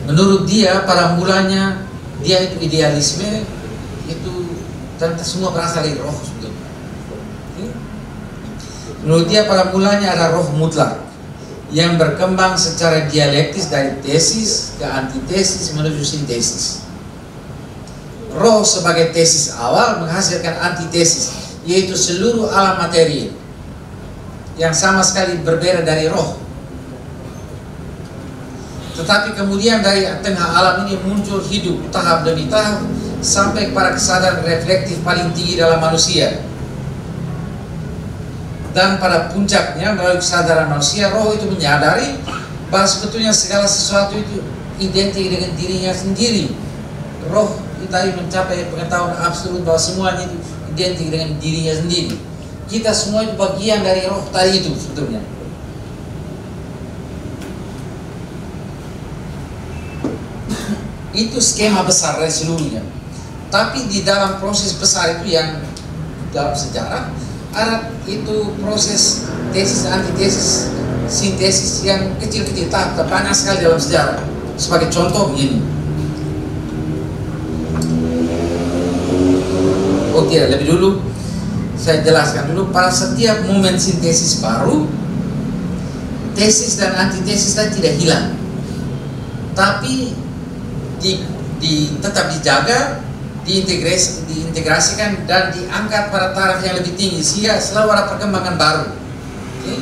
Menurut dia, pada mulanya dia itu idealisme itu tentu semua berasal dari roh sebetulnya. Menurut dia, pada mulanya ada roh mutlak yang berkembang secara dialektis dari tesis ke antitesis menuju sintesis. Roh sebagai tesis awal menghasilkan antitesis, yaitu seluruh alam materi yang sama sekali berbeda dari roh. Tetapi kemudian dari tengah alam ini muncul hidup tahap demi tahap sampai kepada kesadaran reflektif paling tinggi dalam manusia. Dan pada puncaknya melalui kesadaran manusia, roh itu menyadari bahwa sebetulnya segala sesuatu itu identik dengan dirinya sendiri. Roh itu tadi mencapai pengetahuan absolut bahwa semuanya itu identik dengan dirinya sendiri. Kita semua itu bagian dari roh tadi itu sebetulnya. Itu skema besar dari seluruhnya. Tapi di dalam proses besar itu yang dalam sejarah ada itu proses tesis, antitesis, sintesis yang kecil-kecil, tahap banyak sekali dalam sejarah. Sebagai contoh begini. Oh tidak, lebih dulu saya jelaskan dulu, pada setiap momen sintesis baru, tesis dan antitesis tadi tidak hilang, tapi tetap dijaga, diintegrasikan dan diangkat pada taraf yang lebih tinggi sehingga selalu ada perkembangan baru. Okay?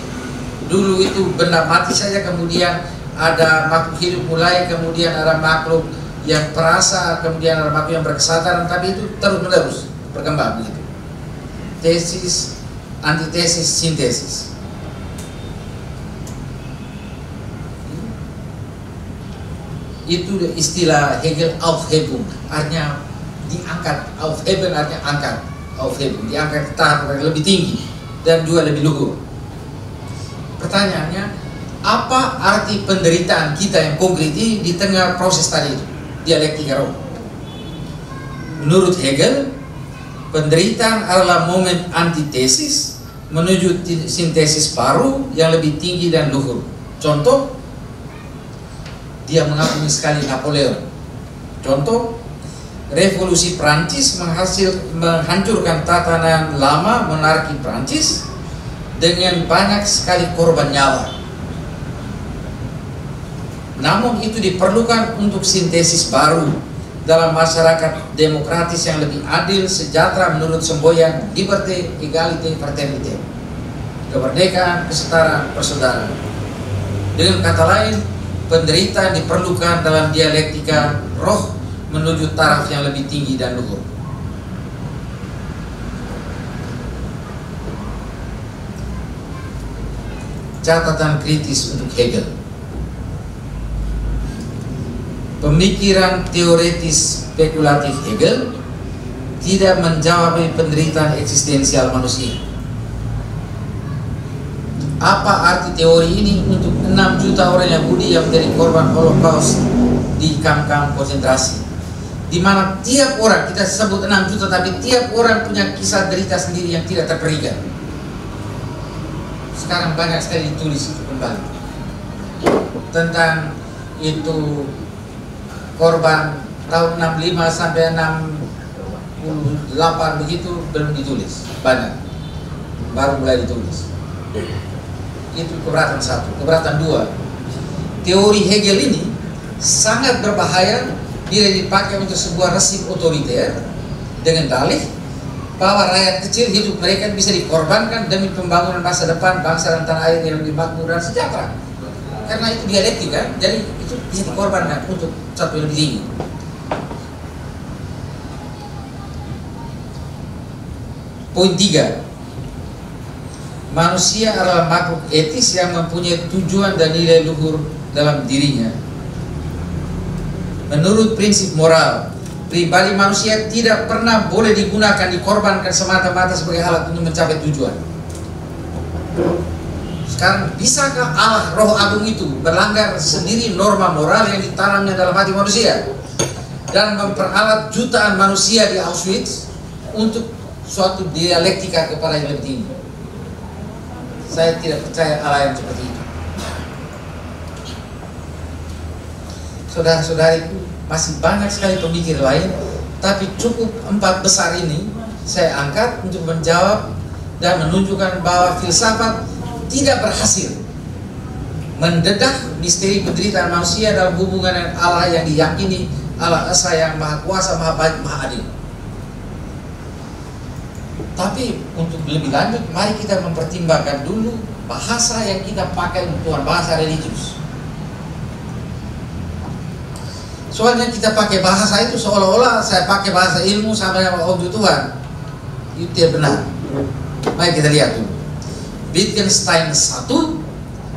Dulu itu benda mati saja, kemudian ada makhluk hidup mulai, kemudian ada makhluk yang perasa, kemudian ada makhluk yang berkesadaran, tapi itu terus menerus berkembang begitu. Tesis, antitesis, sintesis. Itu istilah Hegel, Aufhebung, artinya diangkat. Aufheben artinya angkat, Aufhebung, diangkat ke tahap yang lebih tinggi dan juga lebih luhur. Pertanyaannya, apa arti penderitaan kita yang konkret ini di tengah proses tadi itu, dialektika roh? Menurut Hegel, penderitaan adalah momen antitesis menuju sintesis baru yang lebih tinggi dan luhur. Contoh, dia mengagumi sekali Napoleon. Contoh, revolusi Prancis menghancurkan tatanan lama monarki Prancis dengan banyak sekali korban nyawa. Namun itu diperlukan untuk sintesis baru dalam masyarakat demokratis yang lebih adil, sejahtera menurut semboyan liberté, égalité, fraternité, kemerdekaan, kesetaraan, persaudaraan. Dengan kata lain, penderitaan diperlukan dalam dialektika roh menuju taraf yang lebih tinggi dan luhur. Catatan kritis untuk Hegel. Pemikiran teoretis spekulatif Hegel tidak menjawab penderitaan eksistensial manusia. Apa arti teori ini untuk 6 juta orang Yahudi yang menjadi korban Holocaust di kamp-kamp konsentrasi, di mana tiap orang, kita sebut 6 juta, tapi tiap orang punya kisah derita sendiri yang tidak terperikan. Sekarang banyak sekali ditulis itu kembali tentang itu korban tahun 65 sampai 68 begitu, belum ditulis, banyak, baru mulai ditulis. Itu keberatan satu. Keberatan dua, teori Hegel ini sangat berbahaya bila dipakai untuk sebuah rezim otoriter dengan dalih bahwa rakyat kecil hidup mereka bisa dikorbankan demi pembangunan masa depan bangsa dan tanah air yang lebih makmur dan sejahtera. Karena itu dialektika, jadi itu bisa dikorbankan untuk satu yang lebih tinggi. Poin 3. Manusia adalah makhluk etis yang mempunyai tujuan dan nilai luhur dalam dirinya. Menurut prinsip moral, pribadi manusia tidak pernah boleh digunakan, dikorbankan semata-mata sebagai alat untuk mencapai tujuan. Sekarang, bisakah Allah Roh Agung itu berlanggar sendiri norma moral yang ditanamnya dalam hati manusia dan memperalat jutaan manusia di Auschwitz untuk suatu dialektika kepada yang lebih tinggi? Saya tidak percaya Allah yang seperti itu. Saudara-saudariku, masih banyak sekali pemikir lain, tapi cukup 4 besar ini saya angkat untuk menjawab dan menunjukkan bahwa filsafat tidak berhasil mendedah misteri penderitaan manusia dalam hubungan dengan Allah yang diyakini, Allah Esa yang Maha Kuasa, Maha Baik, Maha Adil. Tapi untuk lebih lanjut, mari kita mempertimbangkan dulu bahasa yang kita pakai untuk Tuhan, bahasa religius. Soalnya kita pakai bahasa itu seolah-olah saya pakai bahasa ilmu sama dengan objek Tuhan. Itu tidak benar. Mari kita lihat dulu. Wittgenstein 1,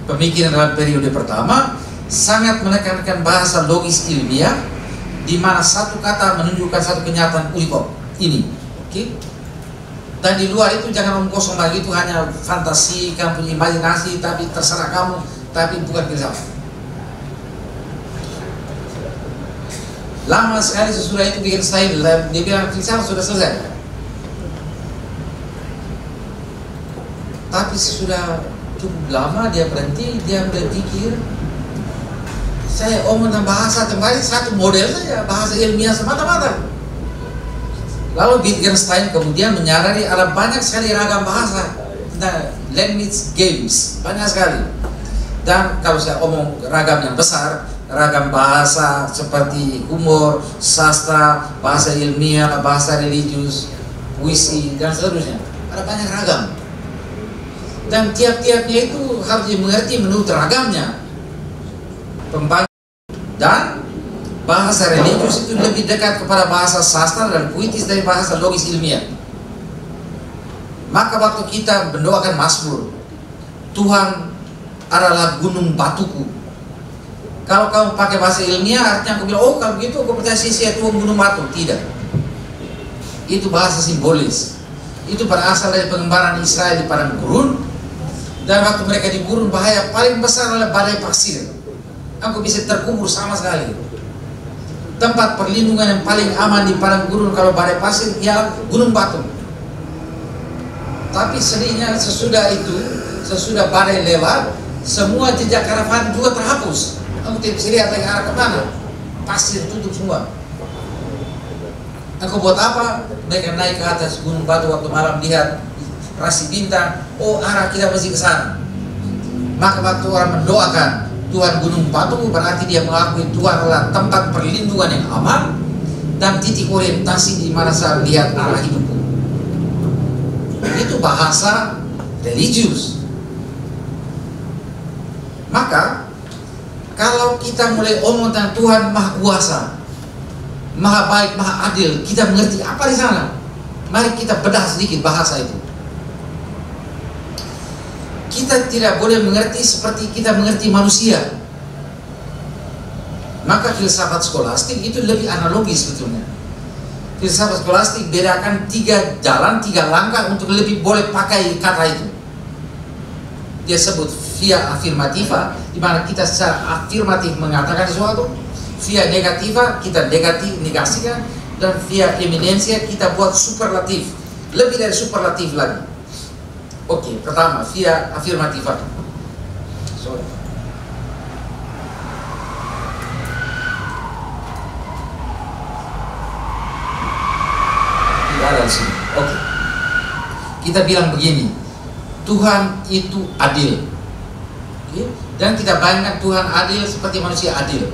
pemikiran dalam periode pertama, sangat menekankan bahasa logis ilmiah, di mana satu kata menunjukkan satu kenyataan unik ini. Oke? Dan di luar itu jangan omong kosong lagi, itu hanya fantasi, kamu punya imajinasi, tapi terserah kamu, tapi bukan filsafat. Lama sekali sesudah itu Wittgenstein, dia bilang filsafat sudah selesai. Tapi sesudah cukup lama dia berhenti, dia berpikir, saya omong tentang bahasa kembali satu model saja, bahasa ilmiah semata-mata. Lalu Wittgenstein kemudian menyadari ada banyak sekali ragam bahasa, language games, banyak sekali. Dan kalau saya omong ragam yang besar, ragam bahasa seperti humor, sastra, bahasa ilmiah, bahasa religius, puisi, dan seterusnya. Ada banyak ragam. Dan tiap-tiapnya itu harus dimengerti menurut ragamnya. Pembagi dan bahasa religius itu lebih dekat kepada bahasa sastra dan puitis dari bahasa logis ilmiah. Maka waktu kita mendoakan Mazmur, Tuhan adalah gunung batuku. Kalau kamu pakai bahasa ilmiah, artinya aku bilang, oh kalau begitu aku percaya Tuhan gunung batu. Tidak. Itu bahasa simbolis. Itu berasal dari pengembaraan Israel di padang gurun. Dan waktu mereka di gurun, bahaya paling besar adalah badai pasir. Aku bisa terkubur sama sekali. Tempat perlindungan yang paling aman di padang gurun kalau badai pasir, ya gunung batu. Tapi sedihnya sesudah itu, sesudah badai lewat, semua jejak karavan juga terhapus. Aku tidak bisa lihat lagi arah kemana. Pasir tutup semua. Aku buat apa? Mereka naik ke atas gunung batu waktu malam, lihat rasi bintang. Oh, arah kita masih ke sana. Maka waktu orang mendoakan Tuhan gunung batu, berarti dia mengakui Tuhan adalah tempat perlindungan yang aman dan titik orientasi di mana saya lihat arah hidupku. Itu bahasa religius. Maka kalau kita mulai omong tentang Tuhan Maha Kuasa, Maha Baik, Maha Adil, kita mengerti apa di sana? Mari kita bedah sedikit bahasa itu. Kita tidak boleh mengerti seperti kita mengerti manusia. Maka filsafat skolastik itu lebih analogis sebetulnya. Filsafat skolastik bedakan 3 jalan, 3 langkah untuk lebih boleh pakai kata itu. Dia sebut via afirmativa, di mana kita secara afirmatif mengatakan sesuatu. Via negativa kita negasikan, dan via eminensia kita buat superlatif, lebih dari superlatif lagi. Oke, pertama via afirmativa. Sorry. Tidak ada di sini. Oke. Kita bilang begini, Tuhan itu adil. Oke? Dan kita bayangkan Tuhan adil seperti manusia adil.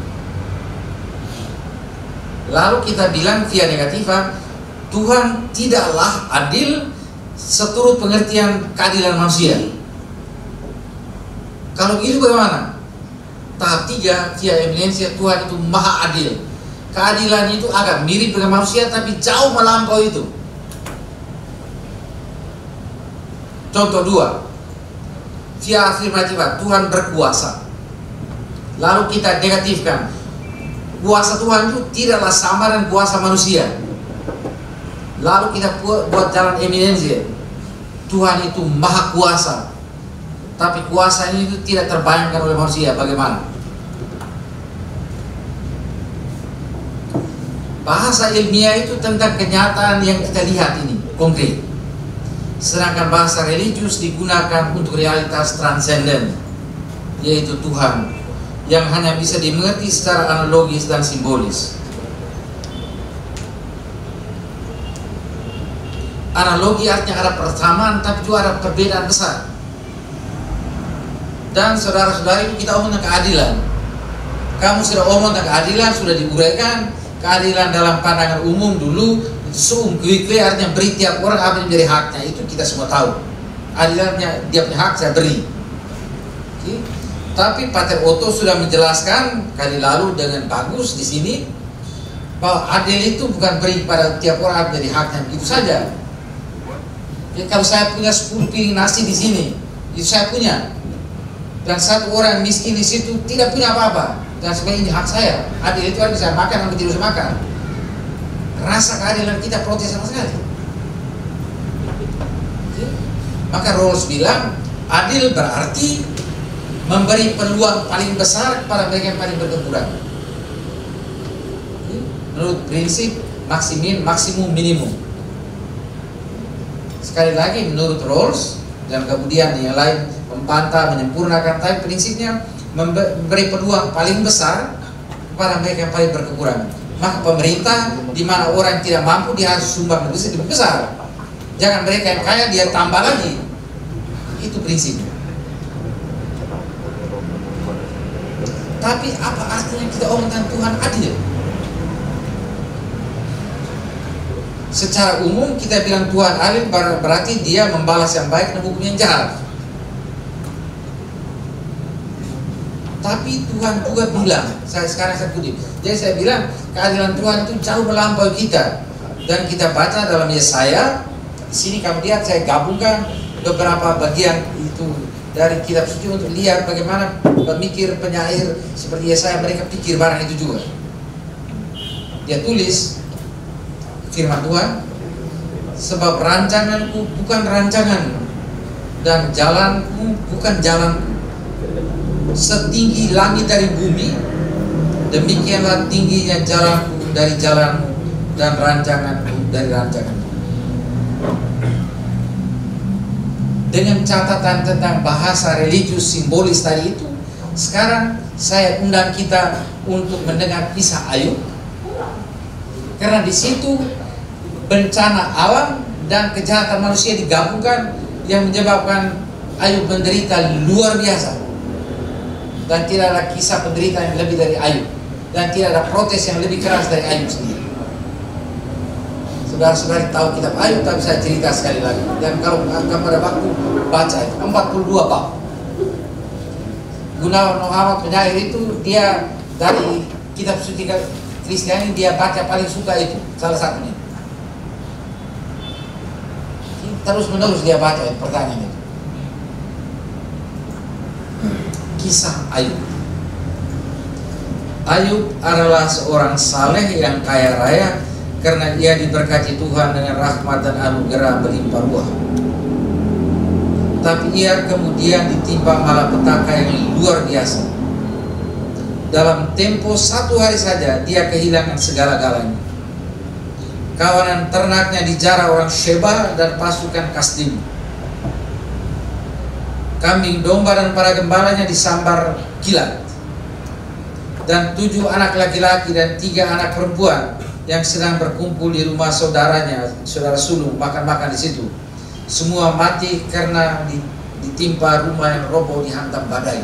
Lalu kita bilang via negativa, Tuhan tidaklah adil seturut pengertian keadilan manusia. Kalau begitu bagaimana? Tahap 3 via eminensia, Tuhan itu maha adil. Keadilan itu agak mirip dengan manusia tapi jauh melampaui itu. Contoh 2, via afirmativa, Tuhan berkuasa. Lalu kita negatifkan, kuasa Tuhan itu tidaklah sama dengan kuasa manusia. Lalu kita buat jalan eminensia, Tuhan itu maha kuasa, tapi kuasa ini itu tidak terbayangkan oleh manusia. Bagaimana? Bahasa ilmiah itu tentang kenyataan yang kita lihat ini, konkret. Sedangkan bahasa religius digunakan untuk realitas transenden, yaitu Tuhan, yang hanya bisa dimengerti secara analogis dan simbolis. Analogi artinya ada persamaan, tapi juga ada perbedaan besar. Dan saudara-saudari, kita omong tentang keadilan. Kamu sudah omong tentang keadilan, sudah diuraikan. Keadilan dalam pandangan umum dulu, kue artinya beri tiap orang apa yang menjadi haknya. Itu kita semua tahu. Adilannya dia punya hak, saya beri. Okay. Tapi Pater Otto sudah menjelaskan kali lalu dengan bagus di sini, bahwa adil itu bukan beri pada tiap orang apa yang menjadi haknya. Itu saja. Jadi kalau saya punya 10 piring nasi di sini, itu saya punya. Dan satu orang miskin di situ tidak punya apa-apa, dan sebenarnya ini hak saya. Adil itu kan bisa makan atau tidak bisa makan. Rasa keadilan kita protes sama sekali. Oke. Maka Rawls bilang adil berarti memberi peluang paling besar kepada mereka yang paling berkekurangan. menurut prinsip maksimum minimum. Sekali lagi menurut Rawls, dan kemudian yang lain membantah, menyempurnakan, tapi prinsipnya memberi peluang paling besar kepada mereka yang paling berkekurangan. Maka pemerintah di mana orang tidak mampu dia harus sumbang lebih besar. Jangan mereka yang kaya dia tambah lagi. Itu prinsipnya. Tapi apa artinya kita omongkan Tuhan adil? Secara umum kita bilang Tuhan adil berarti dia membalas yang baik dan hukum yang jahat. Tapi Tuhan juga bilang, sekarang saya kutip. Jadi saya bilang keadilan Tuhan itu jauh melampaui kita. Dan kita baca dalam Yesaya. Di sini kemudian saya gabungkan beberapa bagian itu dari kitab suci untuk lihat bagaimana pemikir penyair seperti Yesaya mereka pikir barang itu juga. Dia tulis firman Tuhan, sebab rancanganku bukan rancanganmu dan jalanku bukan jalanku. Setinggi langit dari bumi, demikianlah tingginya jalanku dari jalanmu dan rancanganku dari rancanganmu. Dengan catatan tentang bahasa religius simbolis tadi itu, sekarang saya undang kita untuk mendengar kisah Ayub, karena di situ bencana alam dan kejahatan manusia digabungkan yang menyebabkan Ayub menderita luar biasa. Dan tidak ada kisah penderitaan yang lebih dari Ayub, dan tidak ada protes yang lebih keras dari Ayub sendiri. Saudara-saudari tahu kitab Ayub, tapi saya cerita sekali lagi. Dan kalau pada waktu baca itu 42 bab. Gunawan Muhammad penyair itu dia dari kitab suci Kristiani dia baca paling suka itu salah satunya. Terus menerus dia baca itu, pertanyaan itu. Kisah Ayub. Ayub adalah seorang saleh yang kaya raya karena ia diberkati Tuhan dengan rahmat dan anugerah berlimpah ruah. Tapi ia kemudian ditimpa malapetaka yang luar biasa. Dalam tempo 1 hari saja dia kehilangan segala-galanya. Kawanan ternaknya dijarah orang Sheba dan pasukan Kasdim. Kambing domba dan para gembalanya disambar kilat. Dan 7 anak laki-laki dan 3 anak perempuan yang sedang berkumpul di rumah saudaranya, saudara sulung, makan-makan di situ, semua mati karena ditimpa rumah yang roboh dihantam badai.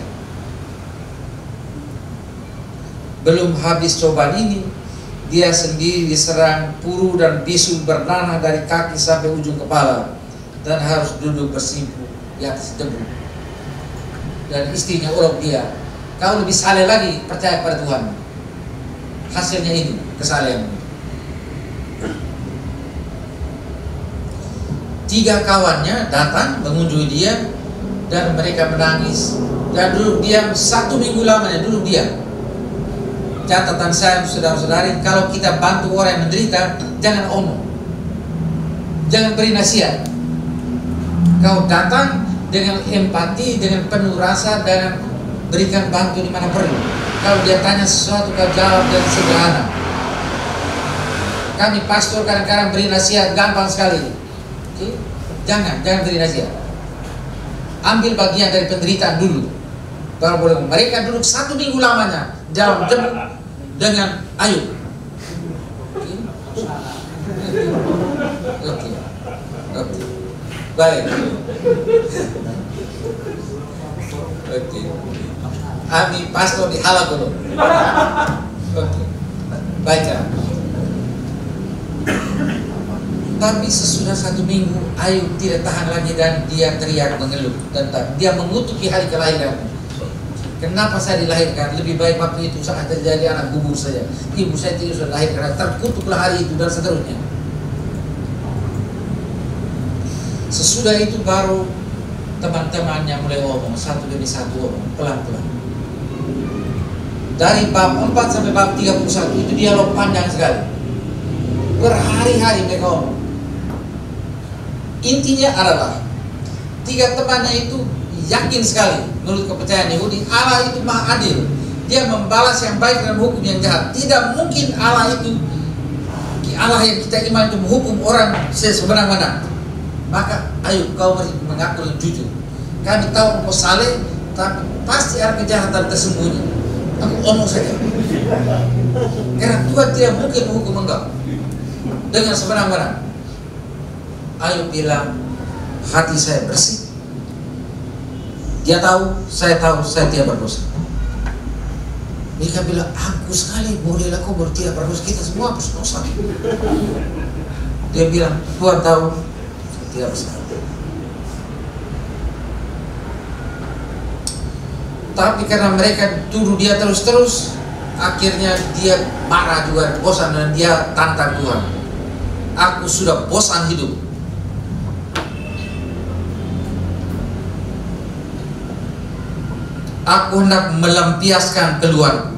Belum habis cobaan ini, dia sendiri diserang puru dan bisul bernanah dari kaki sampai ujung kepala dan harus duduk bersimpuh di atas debu. Dan istrinya olok dia, kau lebih saleh lagi percaya pada Tuhan. Hasilnya ini kesalehan. 3 kawannya datang mengunjungi dia dan mereka menangis dan duduk diam 1 minggu lamanya, duduk diam. Catatan saya saudara-saudari, kalau kita bantu orang yang menderita, jangan omong, jangan beri nasihat. Kau datang dengan empati, dengan penuh rasa, dan berikan bantu di mana perlu. Kalau dia tanya sesuatu, kau jawab dengan sederhana. Kami pastor kadang-kadang beri nasihat gampang sekali. Okay? Jangan beri nasihat. Ambil bagian dari penderitaan dulu. Baru boleh. Mereka duduk 1 minggu lamanya dalam debu dengan Ayub. Oke. Baik. Oke. Ami pastor di halak dulu. Oke. Baca. Tapi sesudah 1 minggu Ayub tidak tahan lagi dan dia teriak mengeluh dan dia mengutuki hari kelahiran. Kenapa saya dilahirkan? Lebih baik waktu itu saat terjadi anak gugur saja. Ibu saya tidak sudah lahirkan, terkutuklah hari itu dan seterusnya. Sesudah itu baru teman-temannya mulai ngomong satu demi satu, ngomong pelan-pelan. Dari bab 4 sampai bab 31 itu dialog panjang sekali. Berhari-hari mereka ngomong. Intinya adalah 3 temannya itu yakin sekali menurut kepercayaan Yahudi Allah itu maha adil. Dia membalas yang baik dan hukum yang jahat. Tidak mungkin Allah itu Allah yang kita iman itu menghukum orang sebenang-benang, maka ayo kau mengaku yang jujur. Kami tahu engkau saleh, tapi pasti ada kejahatan tersembunyi. Aku omong saja. Karena Tuhan tidak mungkin menghukum engkau dengan sebenang-benang. Ayo bilang, hati saya bersih. Dia tahu saya tidak berdosa. Mereka bilang, aku sekali bolehlah kau tidak berdosa, kita semua berdosa. Dia bilang, Tuhan tahu saya tidak bersalah. Tapi karena mereka tuduh dia terus-terus, akhirnya dia marah juga, bosan, dan dia tantang Tuhan. Aku sudah bosan hidup. Aku hendak melampiaskan keluarku.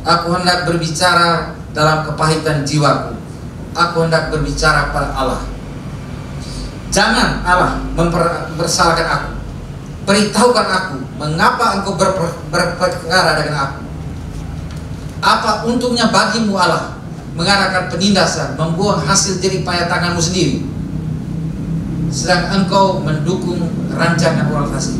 Aku hendak berbicara dalam kepahitan jiwaku. Aku hendak berbicara pada Allah. Jangan Allah mempersalahkan aku. Beritahukan aku, mengapa engkau berperkara dengan aku? Apa untungnya bagimu Allah mengadakan penindasan, membuang hasil jerih payah tanganmu sendiri, sedang engkau mendukung rancangan orang fasik.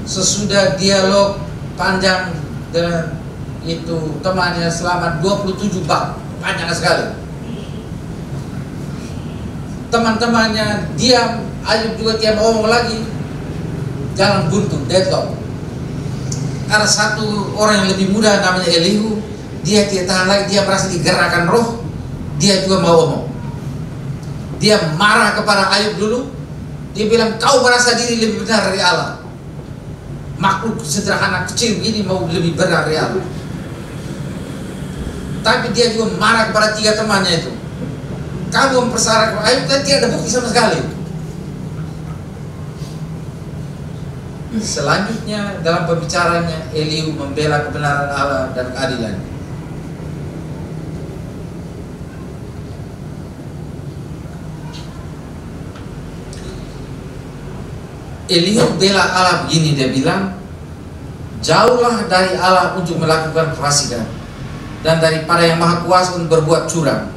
Sesudah dialog panjang dengan itu temannya selama 27 bab, panjang sekali. Teman-temannya diam, Ayub juga tiap ngomong lagi, jalan buntu, deadlock. Ada satu orang yang lebih muda namanya Elihu, dia tidak tahan lagi, dia merasa digerakkan roh, dia juga mau ngomong. Dia marah kepada Ayub dulu, dia bilang, kau merasa diri lebih benar dari Allah. Makhluk sederhana kecil begini mau lebih benar dari Allah. Tapi dia juga marah kepada tiga temannya itu. Kamu mempersalahkan Ayub, kan tidak ada bukti sama sekali. Selanjutnya dalam pembicaranya, Elihu membela kebenaran Allah dan keadilannya. Elihu bela Allah begini, dia bilang, jauhlah dari Allah untuk melakukan kefasikan, dan daripada yang maha kuasa untuk berbuat curang.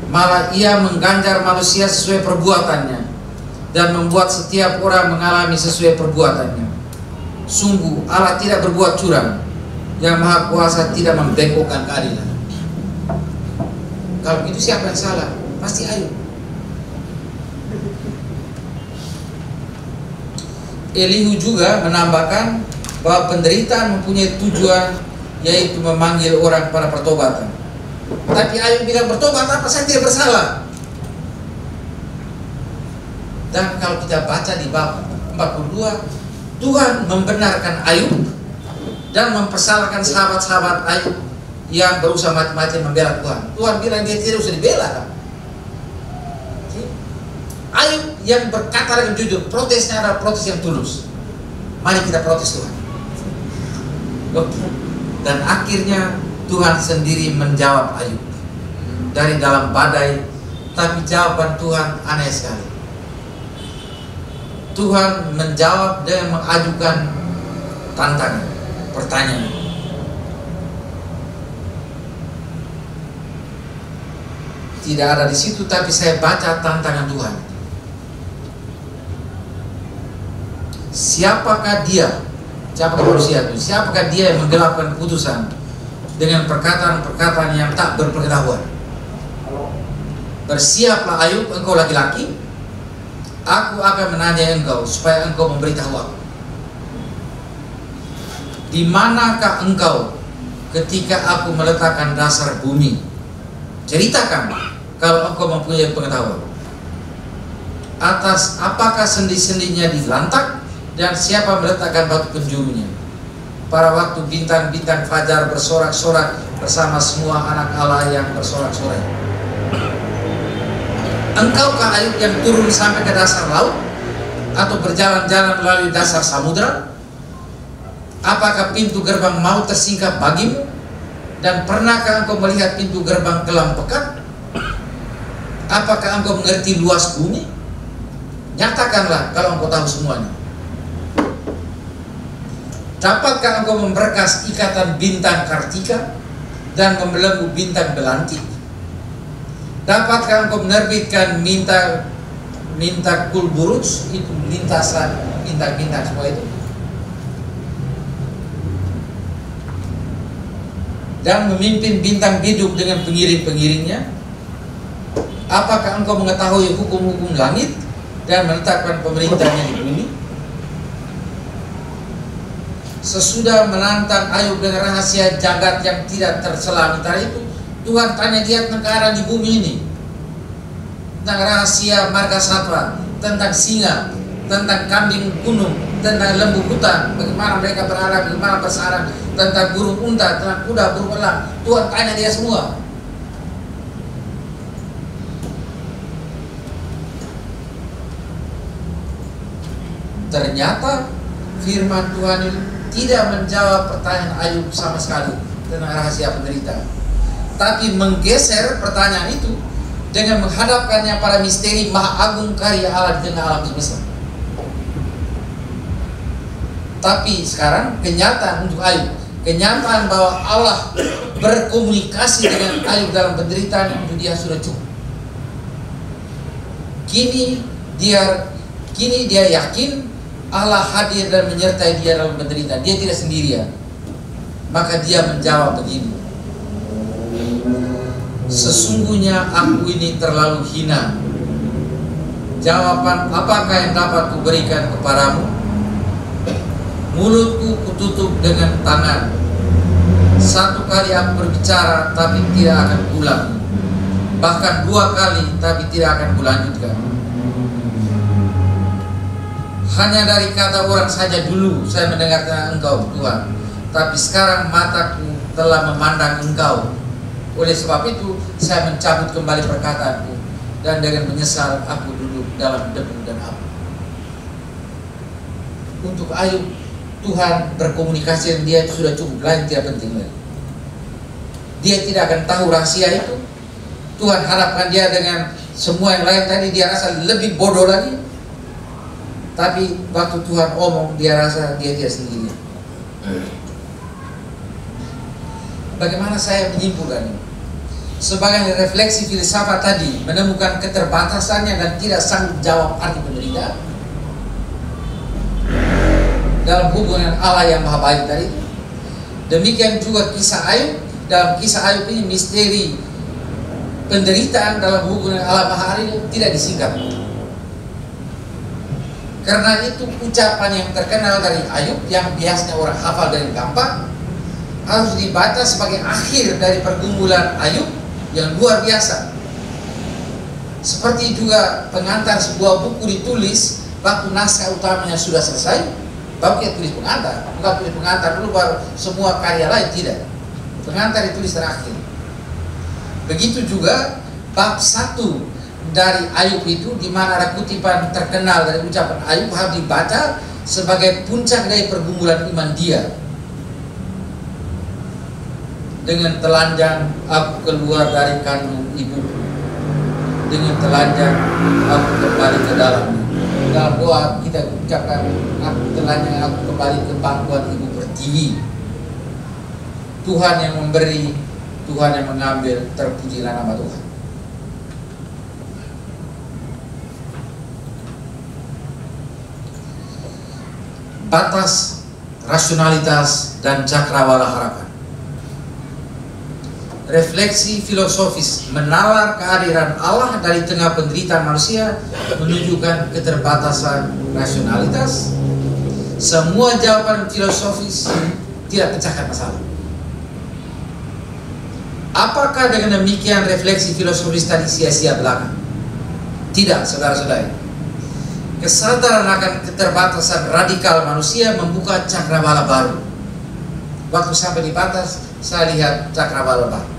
Malah ia mengganjar manusia sesuai perbuatannya, dan membuat setiap orang mengalami sesuai perbuatannya. Sungguh Allah tidak berbuat curang, yang maha kuasa tidak membengkokkan keadilan. Kalau itu siapa yang salah? Pasti Ayub. Elihu juga menambahkan bahwa penderitaan mempunyai tujuan, yaitu memanggil orang pada pertobatan. Tapi Ayub bilang, bertobat apa? Saya tidak bersalah. Dan kalau kita baca di bab 42, Tuhan membenarkan Ayub dan mempersalahkan sahabat-sahabat Ayub yang berusaha mati-matian membela Tuhan. Tuhan bilang dia tidak usah dibela. Ayub yang berkata dengan jujur, protesnya adalah protes yang tulus. Mari kita protes Tuhan. Dan akhirnya Tuhan sendiri menjawab Ayub dari dalam badai. Tapi jawaban Tuhan aneh sekali. Tuhan menjawab dengan mengajukan tantangan, pertanyaan. Tidak ada di situ, tapi saya baca tantangan Tuhan. Siapakah dia? Siapakah manusia itu? Siapakah dia yang menggelapkan keputusan dengan perkataan-perkataan yang tak berpengetahuan? Bersiaplah Ayub, engkau laki-laki. Aku akan menanya engkau supaya engkau memberitahu aku. Di manakah engkau ketika aku meletakkan dasar bumi? Ceritakan kalau engkau mempunyai pengetahuan. Atas apakah sendi-sendinya dilantak? Dan siapa meletakkan batu penjurunya? Pada waktu bintang-bintang fajar bersorak-sorak bersama semua anak Allah yang bersorak-sorai. Engkaukah Ayub yang turun sampai ke dasar laut, atau berjalan-jalan melalui dasar samudera? Apakah pintu gerbang maut tersingkap bagimu? Dan pernahkah engkau melihat pintu gerbang kelam pekat? Apakah engkau mengerti luas bumi? Nyatakanlah kalau engkau tahu semuanya. Dapatkah engkau memberkas ikatan bintang Kartika dan membelenggu bintang belantik? Dapatkah engkau menerbitkan minta kulburuj, itu lintasan bintang-bintang semua itu, dan memimpin bintang biduk dengan pengiring-pengiringnya? Apakah engkau mengetahui hukum-hukum langit dan menetapkan pemerintahnya di bumi? Sesudah menantang Ayub dengan rahasia jagat yang tidak terselam itu, Tuhan tanya dia negara di bumi ini, tentang rahasia marga satwa, tentang singa, tentang kambing gunung, tentang lembu hutan, bagaimana mereka berada, bagaimana bersarang, tentang burung unta, tentang kuda, burung elang. Tuhan tanya dia semua. Ternyata firman Tuhan ini tidak menjawab pertanyaan Ayub sama sekali tentang rahasia penderitaan, tapi menggeser pertanyaan itu dengan menghadapkannya pada misteri maha agung karya Allah di tengah alam semesta. Tapi sekarang kenyataan untuk Ayub, kenyataan bahwa Allah berkomunikasi dengan Ayub dalam penderitaan, untuk dia sudah cukup. Kini dia yakin Allah hadir dan menyertai dia dalam penderitaan. Dia tidak sendirian. Maka dia menjawab begini: sesungguhnya aku ini terlalu hina. Jawaban apakah yang dapat kuberikan kepadamu? Mulutku kututup dengan tangan. Satu kali aku berbicara, tapi tidak akan pulang. Bahkan 2 kali, tapi tidak akan kulanjutkan. Hanya dari kata orang saja dulu saya mendengarkan Engkau, Tuhan. Tapi sekarang mataku telah memandang Engkau. Oleh sebab itu saya mencabut kembali perkataanku, dan dengan menyesal aku duduk dalam debu dan api. Untuk Ayub, Tuhan berkomunikasi dengan dia itu sudah cukup, lain tidak penting lagi. Dia tidak akan tahu rahasia itu. Tuhan harapkan dia dengan semua yang lain tadi, dia rasa lebih bodoh lagi. Tapi waktu Tuhan omong, dia rasa dia tidak sendiri. Bagaimana saya menyimpulkan ini? Sebagai refleksi filsafat tadi, menemukan keterbatasannya dan tidak sanggup jawab arti penderitaan dalam hubungan Allah yang maha baik tadi. Demikian juga kisah Ayub. Dalam kisah Ayub ini misteri penderitaan dalam hubungan Allah maha adil tidak disingkap. Karena itu ucapan yang terkenal dari Ayub, yang biasanya orang hafal dari gampang, harus dibaca sebagai akhir dari pergumulan Ayub yang luar biasa. Seperti juga pengantar sebuah buku ditulis waktu naskah utamanya sudah selesai, baru kita tulis pengantar. Bukan tulis pengantar dulu baru semua karya lain, tidak. Pengantar ditulis terakhir. Begitu juga bab 1 dari Ayub itu, di mana ada kutipan terkenal dari ucapan Ayub, harus dibaca sebagai puncak dari pergumulan iman dia. Dengan telanjang aku keluar dari kandung ibu, dengan telanjang aku kembali ke dalamnya. Dalam doa kita ucapkan, aku telanjang aku kembali ke pangkuan ibu pertiwi. Tuhan yang memberi, Tuhan yang mengambil, terpujilah nama Tuhan. Batas, rasionalitas, dan cakrawala harapan. Refleksi filosofis menalar kehadiran Allah dari tengah penderitaan manusia menunjukkan keterbatasan rasionalitas. Semua jawaban filosofis tidak pecahkan masalah. Apakah dengan demikian refleksi filosofis tadi sia-sia belaka? Tidak, saudara-saudara. Kesadaran akan keterbatasan radikal manusia membuka cakrawala baru. Waktu sampai di batas, saya lihat cakrawala baru.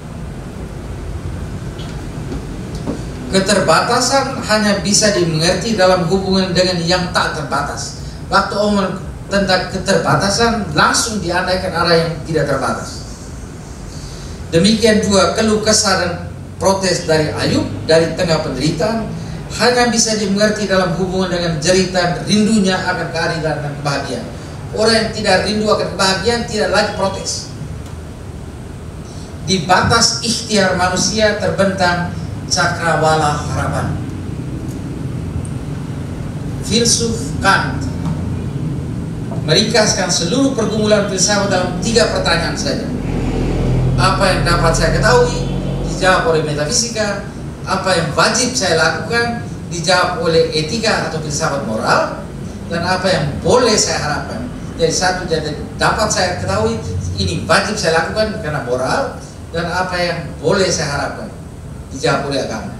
Keterbatasan hanya bisa dimengerti dalam hubungan dengan yang tak terbatas. Waktu omong tentang keterbatasan, langsung diandaikan arah yang tidak terbatas. Demikian juga keluh kesah dan protes dari Ayub dari tengah penderitaan hanya bisa dimengerti dalam hubungan dengan jeritan rindunya akan keadilan dan kebahagiaan. Orang yang tidak rindu akan kebahagiaan tidak lagi protes. Di batas ikhtiar manusia terbentang cakrawala harapan. Filsuf Kant meringkaskan seluruh pergumulan filsafat dalam 3 pertanyaan saja. Apa yang dapat saya ketahui? Dijawab oleh metafisika. Apa yang wajib saya lakukan? Dijawab oleh etika atau filsafat moral. Dan apa yang boleh saya harapkan? Jadi satu jadi dapat saya ketahui, ini wajib saya lakukan karena moral. Dan apa yang boleh saya harapkan? Dijawab oleh agama.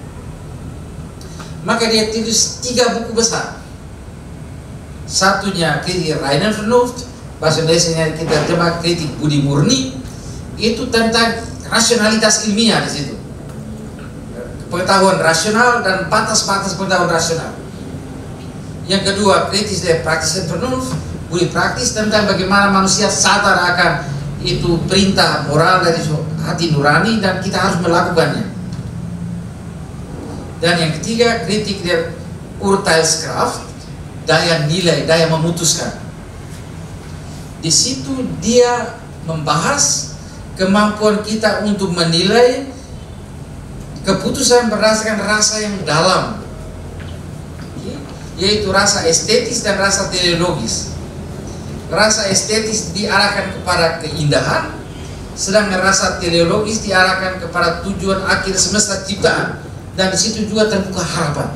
Maka dia tulis 3 buku besar. Satunya kritik reinen Vernunft, bahasa Indonesia kita terjemah kritik budi murni, itu tentang rasionalitas ilmiah di situ. Pengetahuan rasional dan batas-batas pengetahuan rasional. Yang kedua, kritis dari praktisen Vernunft, budi praktis tentang bagaimana manusia sadar akan itu perintah moral dari hati nurani dan kita harus melakukannya. Dan yang ketiga, kritik dari Urteilskraft, daya nilai, daya memutuskan. Di situ dia membahas kemampuan kita untuk menilai keputusan berdasarkan rasa yang dalam, yaitu rasa estetis dan rasa teleologis. Rasa estetis diarahkan kepada keindahan, sedangkan rasa teleologis diarahkan kepada tujuan akhir semesta ciptaan, dan di situ juga terbuka harapan.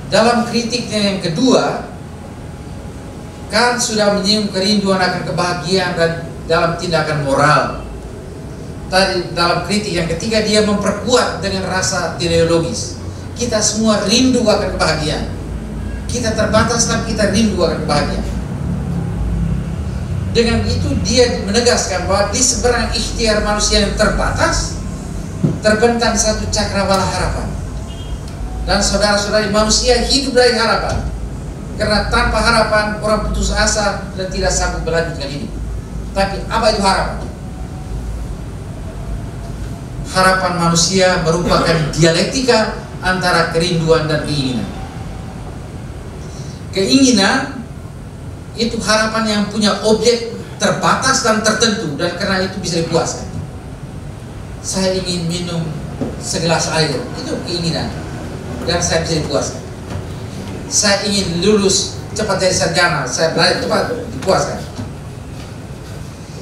Dalam kritiknya yang kedua, Kant sudah menyinggung kerinduan akan kebahagiaan dan dalam tindakan moral. Tadi dalam kritik yang ketiga dia memperkuat dengan rasa teleologis. Kita semua rindu akan kebahagiaan. Kita terbatas tapi kita rindu akan kebahagiaan. Dengan itu dia menegaskan bahwa di seberang ikhtiar manusia yang terbatas terbentang satu cakrawala harapan. Dan saudara-saudari, manusia hidup dari harapan. Karena tanpa harapan orang putus asa dan tidak sanggup melanjutkan hidup. Tapi apa itu harapan? Harapan manusia merupakan dialektika antara kerinduan dan keinginan. Keinginan itu harapan yang punya objek terbatas dan tertentu, dan karena itu bisa dipuaskan. Saya ingin minum segelas air, itu keinginan, dan saya bisa dipuaskan. Saya ingin lulus cepat dari sarjana, saya belajar cepat, dipuaskan.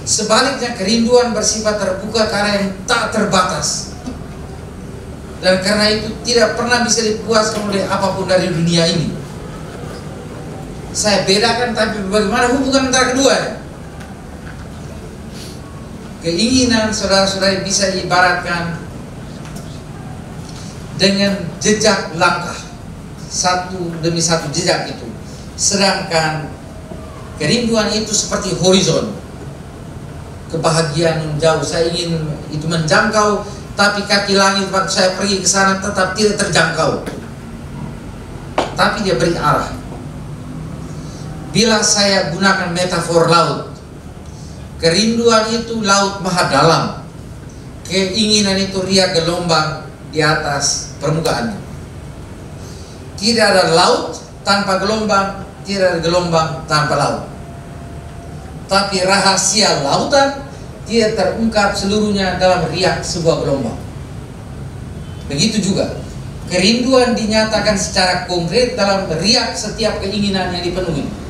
Sebaliknya kerinduan bersifat terbuka karena yang tak terbatas, dan karena itu tidak pernah bisa dipuaskan oleh apapun dari dunia ini. Saya bedakan, tapi bagaimana hubungan antara keduanya? Keinginan saudara-saudara bisa ibaratkan dengan jejak langkah, satu demi satu jejak itu. Sedangkan kerinduan itu seperti horizon, kebahagiaan yang jauh. Saya ingin itu menjangkau, tapi kaki langit waktu saya pergi ke sana tetap tidak terjangkau. Tapi dia beri arah. Bila saya gunakan metafor laut, kerinduan itu laut maha dalam, keinginan itu riak gelombang di atas permukaannya. Tidak ada laut tanpa gelombang, tidak ada gelombang tanpa laut. Tapi rahasia lautan tidak terungkap seluruhnya dalam riak sebuah gelombang. Begitu juga kerinduan dinyatakan secara konkret dalam riak setiap keinginan yang dipenuhi.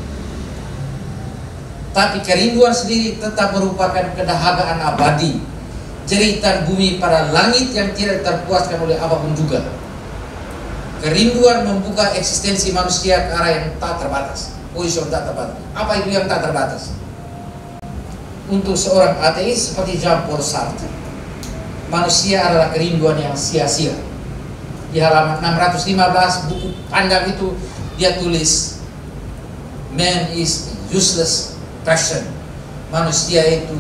Tapi kerinduan sendiri tetap merupakan kedahagaan abadi, jeritan bumi pada langit yang tidak terpuaskan oleh apapun juga. Kerinduan membuka eksistensi manusia ke arah yang tak terbatas, horizon tak terbatas. Apa itu yang tak terbatas? Untuk seorang ateis seperti Jean-Paul Sartre, manusia adalah kerinduan yang sia-sia. Di halaman 615 buku panjang itu dia tulis, "Man is useless passion." Manusia itu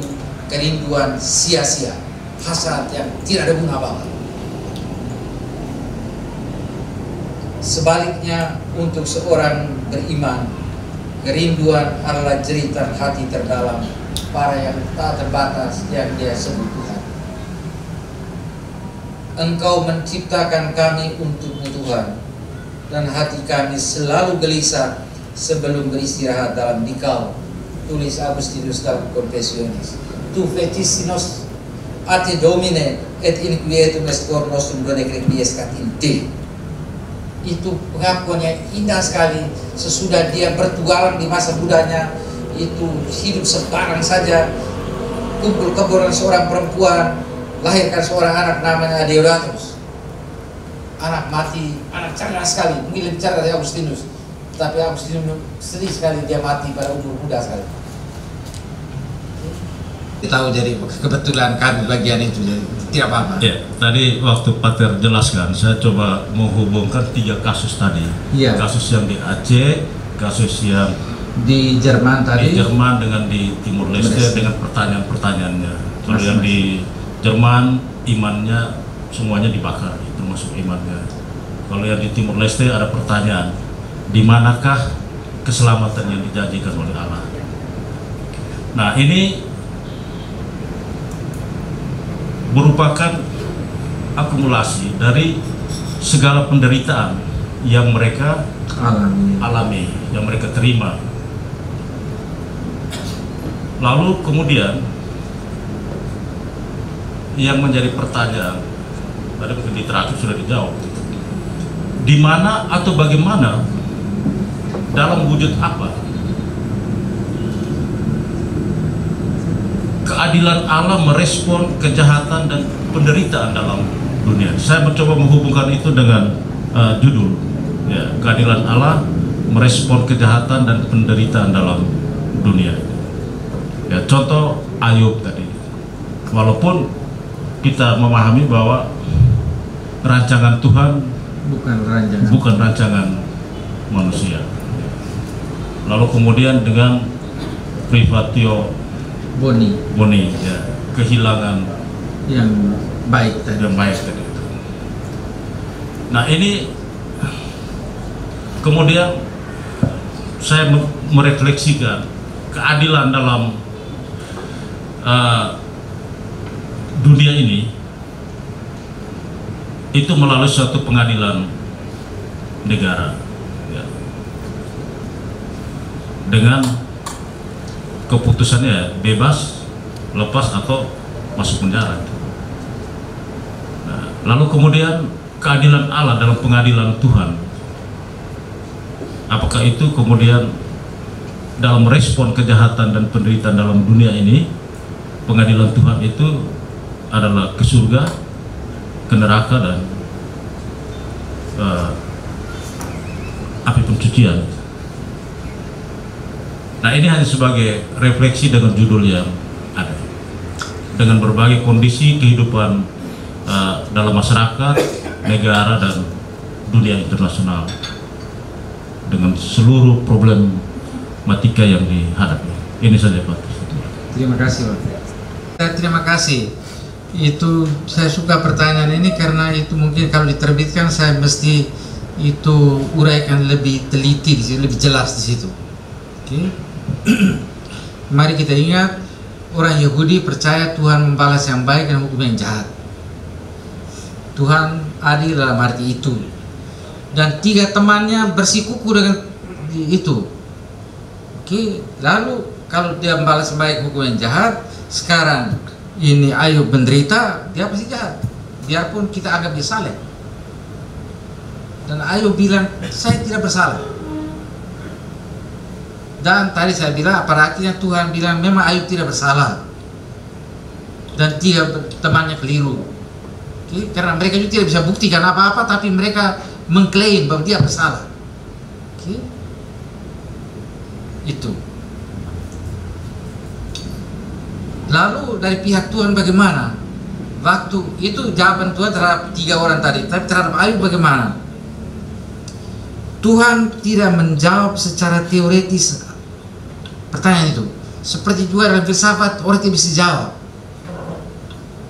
kerinduan sia-sia, hasrat yang tidak ada guna apa-apa. Sebaliknya untuk seorang beriman, kerinduan adalah jeritan hati terdalam para yang tak terbatas yang dia sebut Tuhan. Engkau menciptakan kami untukmu Tuhan, dan hati kami selalu gelisah sebelum beristirahat dalam dikau, tulis Agustinus dalam Confessionis. Tu fetisinos ate domine et inquietum est cor nostrum done requiescat in te. Itu pengakuannya indah sekali. Sesudah dia bertualang di masa mudanya, itu hidup sembarang saja, kumpul kebun seorang perempuan, lahirkan seorang anak namanya Adeodatus. Anak mati, anak cerdas sekali, mungkin lebih cerdas dari Agustinus. Tapi Agustinus sedih sekali dia mati pada umur muda sekali. Tahu jadi kebetulan kami bagian itu, jadi tidak apa-apa. Ya, tadi waktu Pater jelaskan, saya coba menghubungkan 3 kasus tadi. Ya. Kasus yang di Aceh, kasus yang di Jerman tadi, di Jerman dengan di Timur Leste dengan pertanyaan-pertanyaannya. Kalau yang di Jerman imannya semuanya dibakar, termasuk imannya. Kalau yang di Timur Leste ada pertanyaan, di manakah keselamatan yang dijanjikan oleh Allah? Nah, ini merupakan akumulasi dari segala penderitaan yang mereka alami, yang mereka terima. Lalu kemudian yang menjadi pertanyaan, tadi mungkin di terakhir sudah dijawab, di mana atau bagaimana, dalam wujud apa keadilan Allah merespon kejahatan dan penderitaan dalam dunia. Saya mencoba menghubungkan itu dengan judul, ya, keadilan Allah merespon kejahatan dan penderitaan dalam dunia. Ya, contoh Ayub tadi. Walaupun kita memahami bahwa rancangan Tuhan bukan rancangan manusia. Lalu kemudian dengan privatio Boni, ya, kehilangan yang baik tadi. Nah, ini kemudian saya merefleksikan keadilan dalam dunia ini itu melalui suatu pengadilan negara, ya, dengan keputusannya bebas, lepas atau masuk penjara. Nah, lalu kemudian keadilan Allah dalam pengadilan Tuhan, apakah itu kemudian dalam respon kejahatan dan penderitaan dalam dunia ini, pengadilan Tuhan itu adalah ke surga, ke neraka, dan api pencucian. Nah, ini hanya sebagai refleksi dengan judul yang ada, dengan berbagai kondisi kehidupan dalam masyarakat, negara, dan dunia internasional, dengan seluruh problematika yang dihadapi. Ini saja, Pak. Terima kasih, Pak. Terima kasih. Itu saya suka pertanyaan ini karena itu mungkin kalau diterbitkan saya mesti itu uraikan lebih teliti di situ, lebih jelas di situ. Oke. Mari kita ingat, orang Yahudi percaya Tuhan membalas yang baik dan hukum yang jahat. Tuhan adil dalam arti itu. Dan 3 temannya bersikuku dengan itu. Oke, lalu kalau dia membalas baik hukum yang jahat, sekarang ini Ayub menderita, dia pasti jahat. Biarpun kita anggap dia salah. Dan Ayub bilang, saya tidak bersalah. Dan tadi saya bilang, pada akhirnya Tuhan bilang memang Ayub tidak bersalah. Dan 3 temannya keliru. Oke? Karena mereka juga tidak bisa buktikan apa-apa, tapi mereka mengklaim bahwa dia bersalah. Oke? Itu. Lalu dari pihak Tuhan bagaimana? Waktu itu jawaban Tuhan terhadap 3 orang tadi, tapi terhadap Ayub bagaimana? Tuhan tidak menjawab secara teoretis pertanyaan itu. Seperti juga dalam filsafat orang tidak bisa jawab.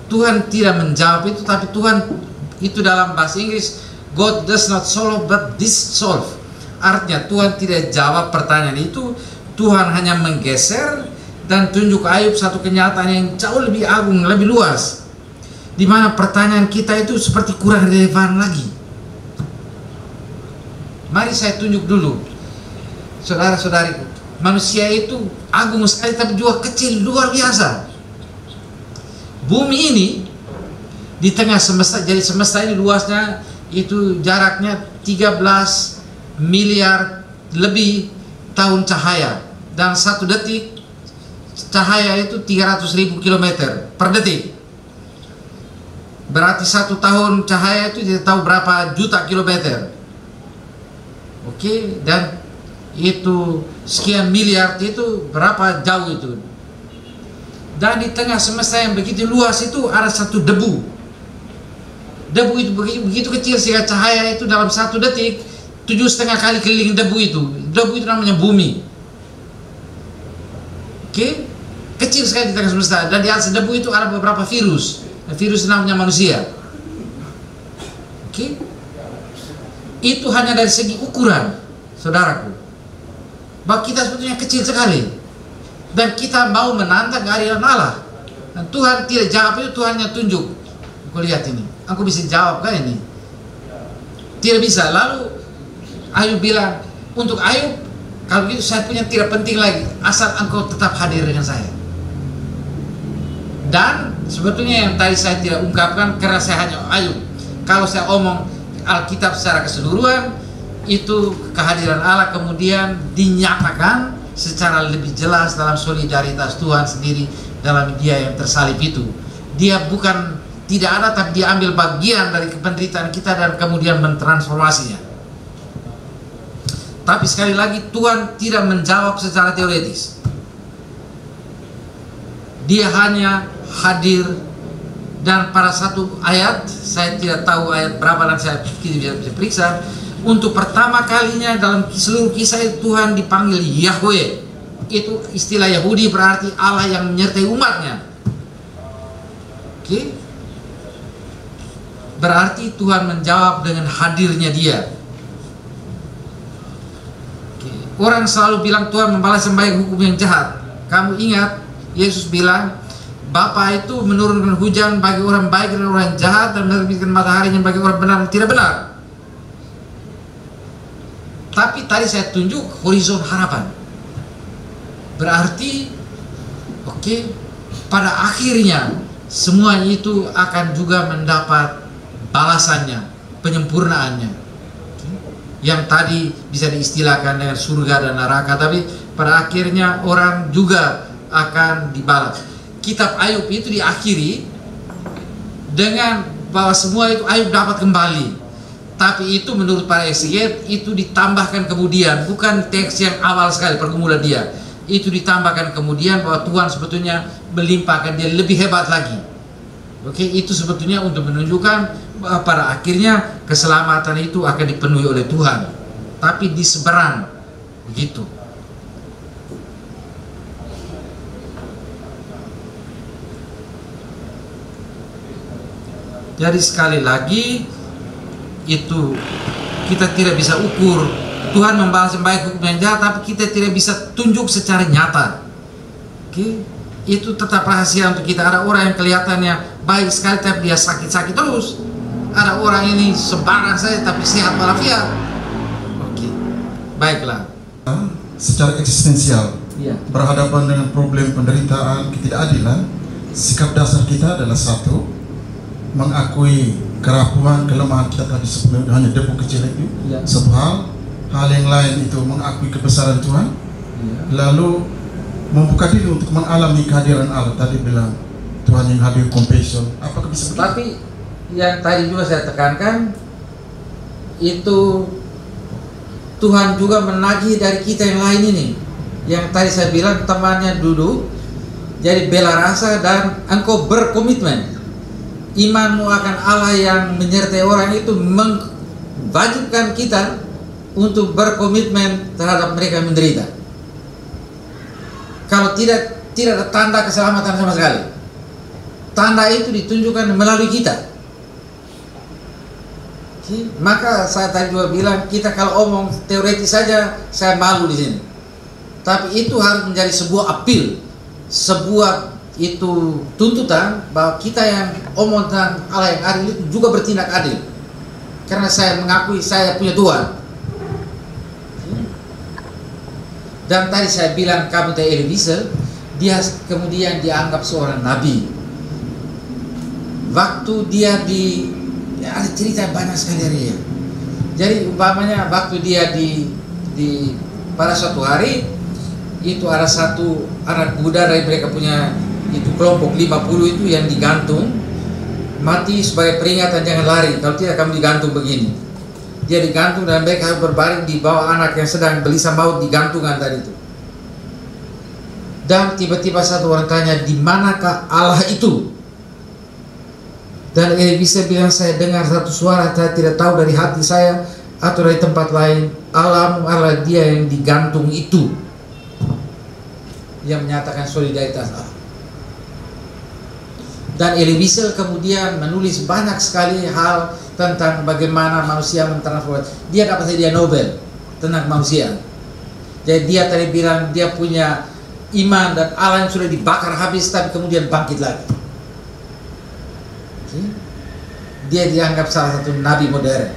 Tuhan tidak menjawab itu, tapi Tuhan itu dalam bahasa Inggris, God does not solve but dissolve. Artinya Tuhan tidak jawab pertanyaan itu, Tuhan hanya menggeser dan tunjuk Ayub satu kenyataan yang jauh lebih agung, lebih luas, di mana pertanyaan kita itu seperti kurang relevan lagi. Mari saya tunjuk dulu. saudara-saudariku, manusia itu agung sekali tapi juga kecil luar biasa. Bumi ini di tengah semesta, jadi semesta ini luasnya itu jaraknya 13 miliar lebih tahun cahaya, dan 1 detik cahaya itu 300.000 kilometer per detik. Berarti 1 tahun cahaya itu tidak tahu berapa juta kilometer. Oke, dan itu sekian miliar itu berapa jauh itu. Dan di tengah semesta yang begitu luas itu ada satu debu. Debu itu begitu kecil sehingga cahaya itu dalam 1 detik 7,5 kali keliling debu itu. Debu itu namanya bumi. Oke, kecil sekali di tengah semesta. Dan di atas debu itu ada beberapa virus. Virus namanya manusia. Oke, itu hanya dari segi ukuran, saudaraku. Bahwa kita sebetulnya kecil sekali. Dan kita mau menantang kehadiran Allah. Dan Tuhan tidak jawab itu, Tuhan hanya tunjuk. Aku lihat ini, aku bisa jawab kan ini? Tidak bisa. Lalu Ayub bilang, untuk Ayub, kalau gitu saya punya tidak penting lagi, asal engkau tetap hadir dengan saya. Dan sebetulnya yang tadi saya tidak ungkapkan karena saya hanya Ayub. Kalau saya omong Alkitab secara keseluruhan, itu kehadiran Allah kemudian dinyatakan secara lebih jelas dalam solidaritas Tuhan sendiri dalam Dia yang tersalib itu. Dia bukan tidak ada, tapi Dia ambil bagian dari penderitaan kita dan kemudian mentransformasinya. Tapi sekali lagi Tuhan tidak menjawab secara teoretis. Dia hanya hadir, dan pada satu ayat, saya tidak tahu ayat berapa dan saya tidak bisa periksa, untuk pertama kalinya dalam seluruh kisah itu Tuhan dipanggil Yahweh. Itu istilah Yahudi berarti Allah yang menyertai umatnya. Oke? Berarti Tuhan menjawab dengan hadirnya Dia. Oke. Orang selalu bilang Tuhan membalas yang baik hukum yang jahat. Kamu ingat Yesus bilang Bapa itu menurunkan hujan bagi orang baik dan orang jahat, dan menerbitkan mataharinya bagi orang benar dan tidak benar. Tapi tadi saya tunjuk horizon harapan. Berarti oke, pada akhirnya semua itu akan juga mendapat balasannya, penyempurnaannya. Yang tadi bisa diistilahkan dengan surga dan neraka, tapi pada akhirnya orang juga akan dibalas. Kitab Ayub itu diakhiri dengan bahwa semua itu Ayub dapat kembali. Tapi itu menurut para exeget itu ditambahkan kemudian, bukan teks yang awal sekali pergumulan dia. Itu ditambahkan kemudian bahwa Tuhan sebetulnya melimpahkan dia lebih hebat lagi. Oke, itu sebetulnya untuk menunjukkan bahwa pada akhirnya keselamatan itu akan dipenuhi oleh Tuhan. Tapi di seberang begitu. Jadi sekali lagi itu kita tidak bisa ukur. Tuhan membalas yang baik hukum yang jahat, tapi kita tidak bisa tunjuk secara nyata. Oke, itu tetap rahasia untuk kita. Ada orang yang kelihatannya baik sekali tapi dia sakit-sakit terus. Ada orang ini sembarang saja tapi sehat walafiat. Oke, baiklah. Secara eksistensial, berhadapan dengan problem penderitaan, ketidakadilan, sikap dasar kita adalah satu, mengakui kerapuhan, kelemahan kita tadi sebenarnya hanya debu kecil itu. Satu hal yang lain itu mengakui kebesaran Tuhan, lalu membuka diri untuk mengalami kehadiran Allah. Tadi bilang Tuhan yang hadir, compassion. Apakah bisa begitu? Tapi yang tadi juga saya tekankan itu Tuhan juga menagih dari kita yang lain ini. Yang tadi saya bilang temannya duduk, jadi bela rasa dan engkau berkomitmen. Imanmu akan Allah yang menyertai orang itu mewajibkan kita untuk berkomitmen terhadap mereka yang menderita. Kalau tidak ada tanda keselamatan sama sekali. Tanda itu ditunjukkan melalui kita. Maka saya tadi juga bilang, kita kalau omong teoretis saja saya malu di sini. Tapi itu harus menjadi sebuah appeal, sebuah itu tuntutan bahwa kita yang omong tentang Allah yang adil itu juga bertindak adil. Karena saya mengakui saya punya Tuhan. Dan tadi saya bilang kamu Elie Wiesel, dia kemudian dianggap seorang nabi. Waktu dia ada cerita banyak sekali dari dia. Jadi umpamanya waktu dia pada suatu hari itu ada satu anak muda dari mereka punya itu kelompok 50 itu yang digantung mati sebagai peringatan jangan lari, kalau tidak kamu digantung begini. Dia digantung dan mereka harus berbaring di bawah anak yang sedang gelisah maut digantungan tadi itu. Dan tiba-tiba satu orang tanya, di manakah Allah itu? Dan Elie Wiesel bilang, saya dengar satu suara, saya tidak tahu dari hati saya atau dari tempat lain. Allah adalah dia yang digantung itu, yang menyatakan solidaritas Allah. Dan Elie Wiesel kemudian menulis banyak sekali hal tentang bagaimana manusia mentransformasi. Dia dapat hadiah Nobel tentang manusia. Jadi dia tadi bilang dia punya iman dan Allah yang sudah dibakar habis tapi kemudian bangkit lagi. Dia dianggap salah satu nabi modern.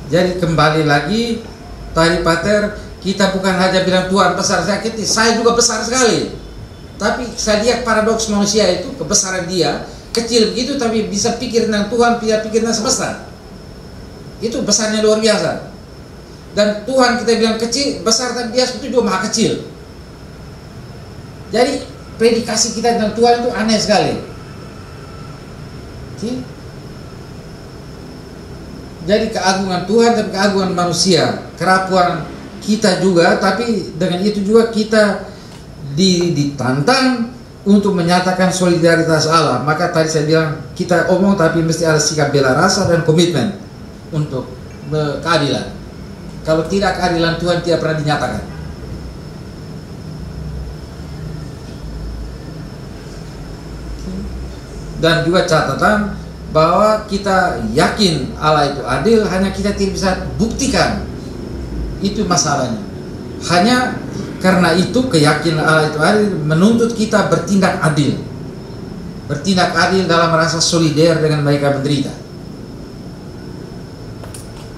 Jadi kembali lagi tadi Pater, kita bukan hanya bilang Tuhan besar sakit, saya juga besar sekali. Tapi saya lihat paradoks manusia itu, kebesaran dia kecil begitu tapi bisa pikir tentang Tuhan, tidak pikir tentang semesta. Itu besarnya luar biasa. Dan Tuhan kita bilang kecil, besar, tapi dia itu juga maha kecil. Jadi predikasi kita tentang Tuhan itu aneh sekali. Jadi keagungan Tuhan dan keagungan manusia, kerapuan kita juga, tapi dengan itu juga kita ditantang untuk menyatakan solidaritas Allah. Maka tadi saya bilang kita omong tapi mesti ada sikap bela rasa dan komitmen untuk keadilan. Kalau tidak, keadilan Tuhan tidak pernah dinyatakan. Dan juga catatan bahwa kita yakin Allah itu adil, hanya kita tidak bisa buktikan. Itu masalahnya. Hanya karena itu keyakinan Allah itu adil menuntut kita bertindak adil. Bertindak adil dalam rasa solider dengan mereka menderita.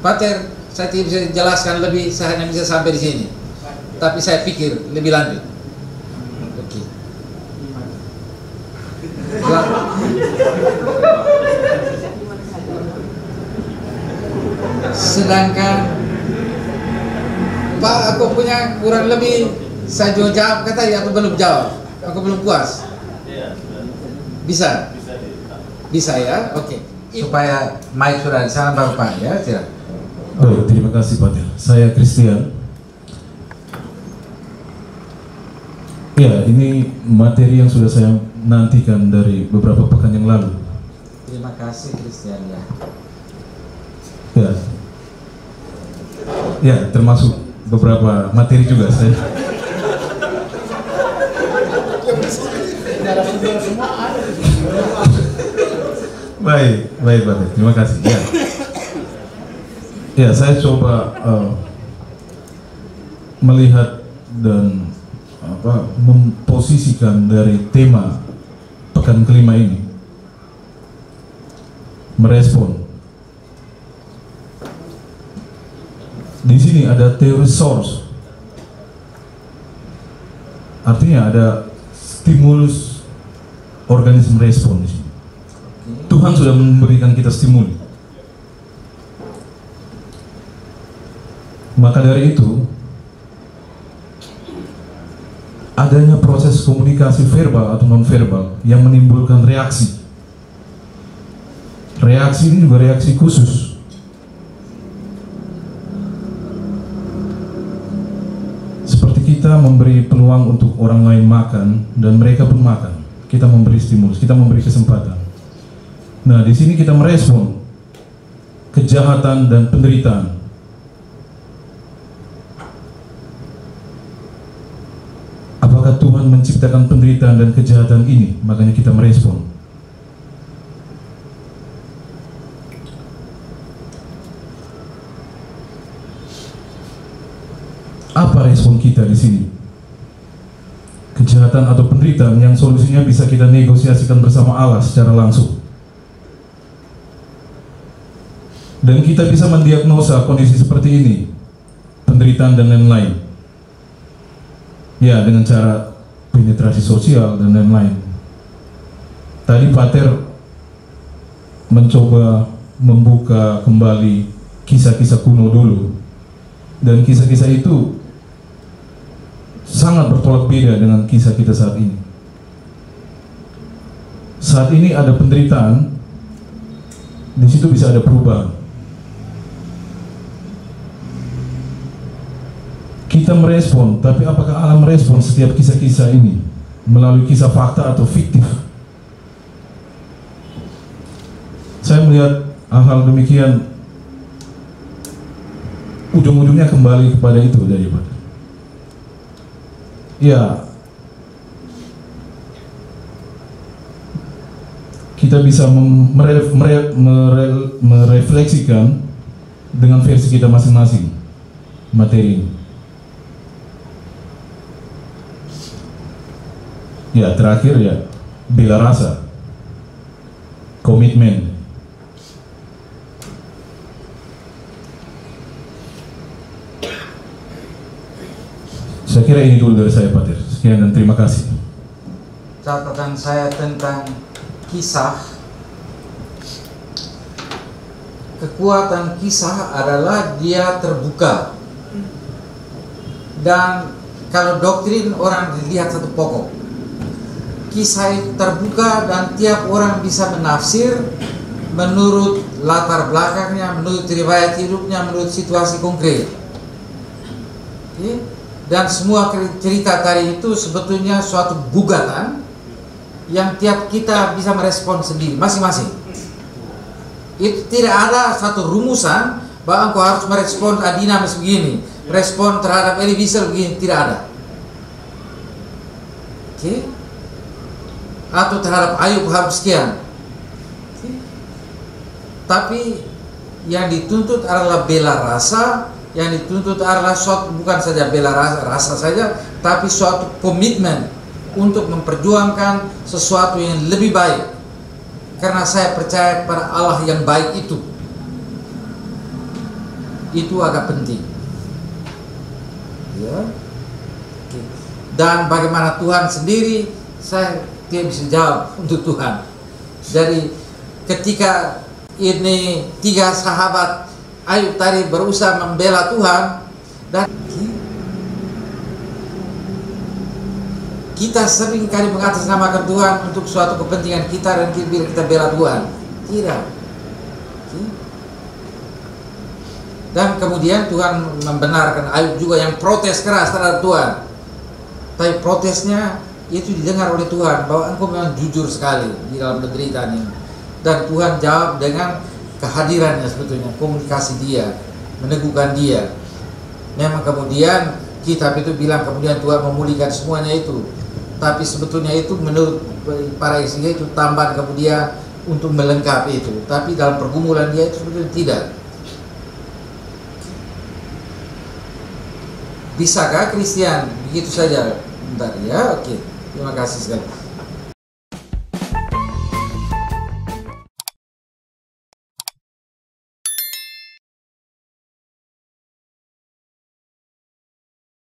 Pater, saya tidak bisa jelaskan lebih, saya hanya bisa sampai di sini. Tapi saya pikir lebih lanjut. Oke. Sedangkan Pak, aku punya kurang lebih, saya juga jawab kata ya, aku belum jawab, aku belum puas. Bisa? Bisa ya? Oke. Supaya mic sudah di sana baru Pak ya, tidak? Oh, terima kasih Pak. Saya Christian. Ya, ini materi yang sudah saya nantikan dari beberapa pekan yang lalu. Terima kasih Christian ya. Ya. Ya, termasuk beberapa materi juga saya. Baik Pak. Terima kasih. Ya. Ya, saya coba melihat dan memposisikan dari tema pekan kelima ini, merespon. Di sini ada teori source, artinya ada stimulus organisme respon di sini. Tuhan sudah memberikan kita stimuli. Maka dari itu, adanya proses komunikasi verbal atau non-verbal yang menimbulkan reaksi. Reaksi ini juga reaksi khusus. Kita memberi peluang untuk orang lain makan dan mereka pun makan. Kita memberi stimulus, kita memberi kesempatan. Nah, di sini kita merespon kejahatan dan penderitaan. Apakah Tuhan menciptakan penderitaan dan kejahatan ini? Makanya kita merespon. Apa respon kita di sini? Kejahatan atau penderitaan yang solusinya bisa kita negosiasikan bersama Allah secara langsung. Dan kita bisa mendiagnosa kondisi seperti ini penderitaan dan lain-lain. Ya, dengan cara penetrasi sosial dan lain-lain. Tadi Pater mencoba membuka kembali kisah-kisah kuno dulu, dan kisah-kisah itu sangat bertolak beda dengan kisah kita saat ini. Saat ini ada penderitaan, di situ bisa ada perubahan. Kita merespon, tapi apakah Allah merespon setiap kisah-kisah ini melalui kisah fakta atau fiktif? Saya melihat hal-hal demikian ujung-ujungnya kembali kepada itu daripada. Ya, kita bisa merefleksikan dengan versi kita masing-masing materi ini. Ya, terakhir ya, bela rasa, komitmen. Saya kira ini dulu dari saya, Pater. Sekian dan terima kasih. Catatan saya tentang kisah. Kekuatan kisah adalah dia terbuka. Dan kalau doktrin orang dilihat satu pokok. Kisah itu terbuka dan tiap orang bisa menafsir menurut latar belakangnya, menurut riwayat hidupnya, menurut situasi konkret. Okay? Dan semua cerita tadi itu sebetulnya suatu gugatan yang tiap kita bisa merespon sendiri, masing-masing. Itu tidak ada satu rumusan bahwa engkau harus merespon Adina begini, respon terhadap Elie Wiesel begini, tidak ada. Oke? Atau terhadap Ayub harus sekian. Okay? Tapi yang dituntut adalah bela rasa. Yang dituntut adalah suatu, bukan saja bela rasa saja, tapi suatu komitmen untuk memperjuangkan sesuatu yang lebih baik. Karena saya percaya pada Allah yang baik itu. Itu agak penting. Ya. Dan bagaimana Tuhan sendiri, saya tidak bisa jawab untuk Tuhan. Jadi ketika ini 3 sahabat Ayub tadi berusaha membela Tuhan, dan kita sering kali mengatasnamakan Tuhan untuk suatu kepentingan kita dan kita bela Tuhan. Tidak. Dan kemudian Tuhan membenarkan Ayub juga yang protes keras terhadap Tuhan. Tapi protesnya itu didengar oleh Tuhan bahwa engkau memang jujur sekali di dalam penderitaan ini. Dan Tuhan jawab dengan kehadirannya, sebetulnya komunikasi dia, meneguhkan dia. Memang kemudian kitab itu bilang kemudian Tuhan memulihkan semuanya itu, tapi sebetulnya itu menurut para isinya itu tambahan kemudian untuk melengkapi itu. Tapi dalam pergumulan dia itu sebetulnya tidak. Bisakah Kristen begitu saja? Bentar ya, oke. Terima kasih sekali.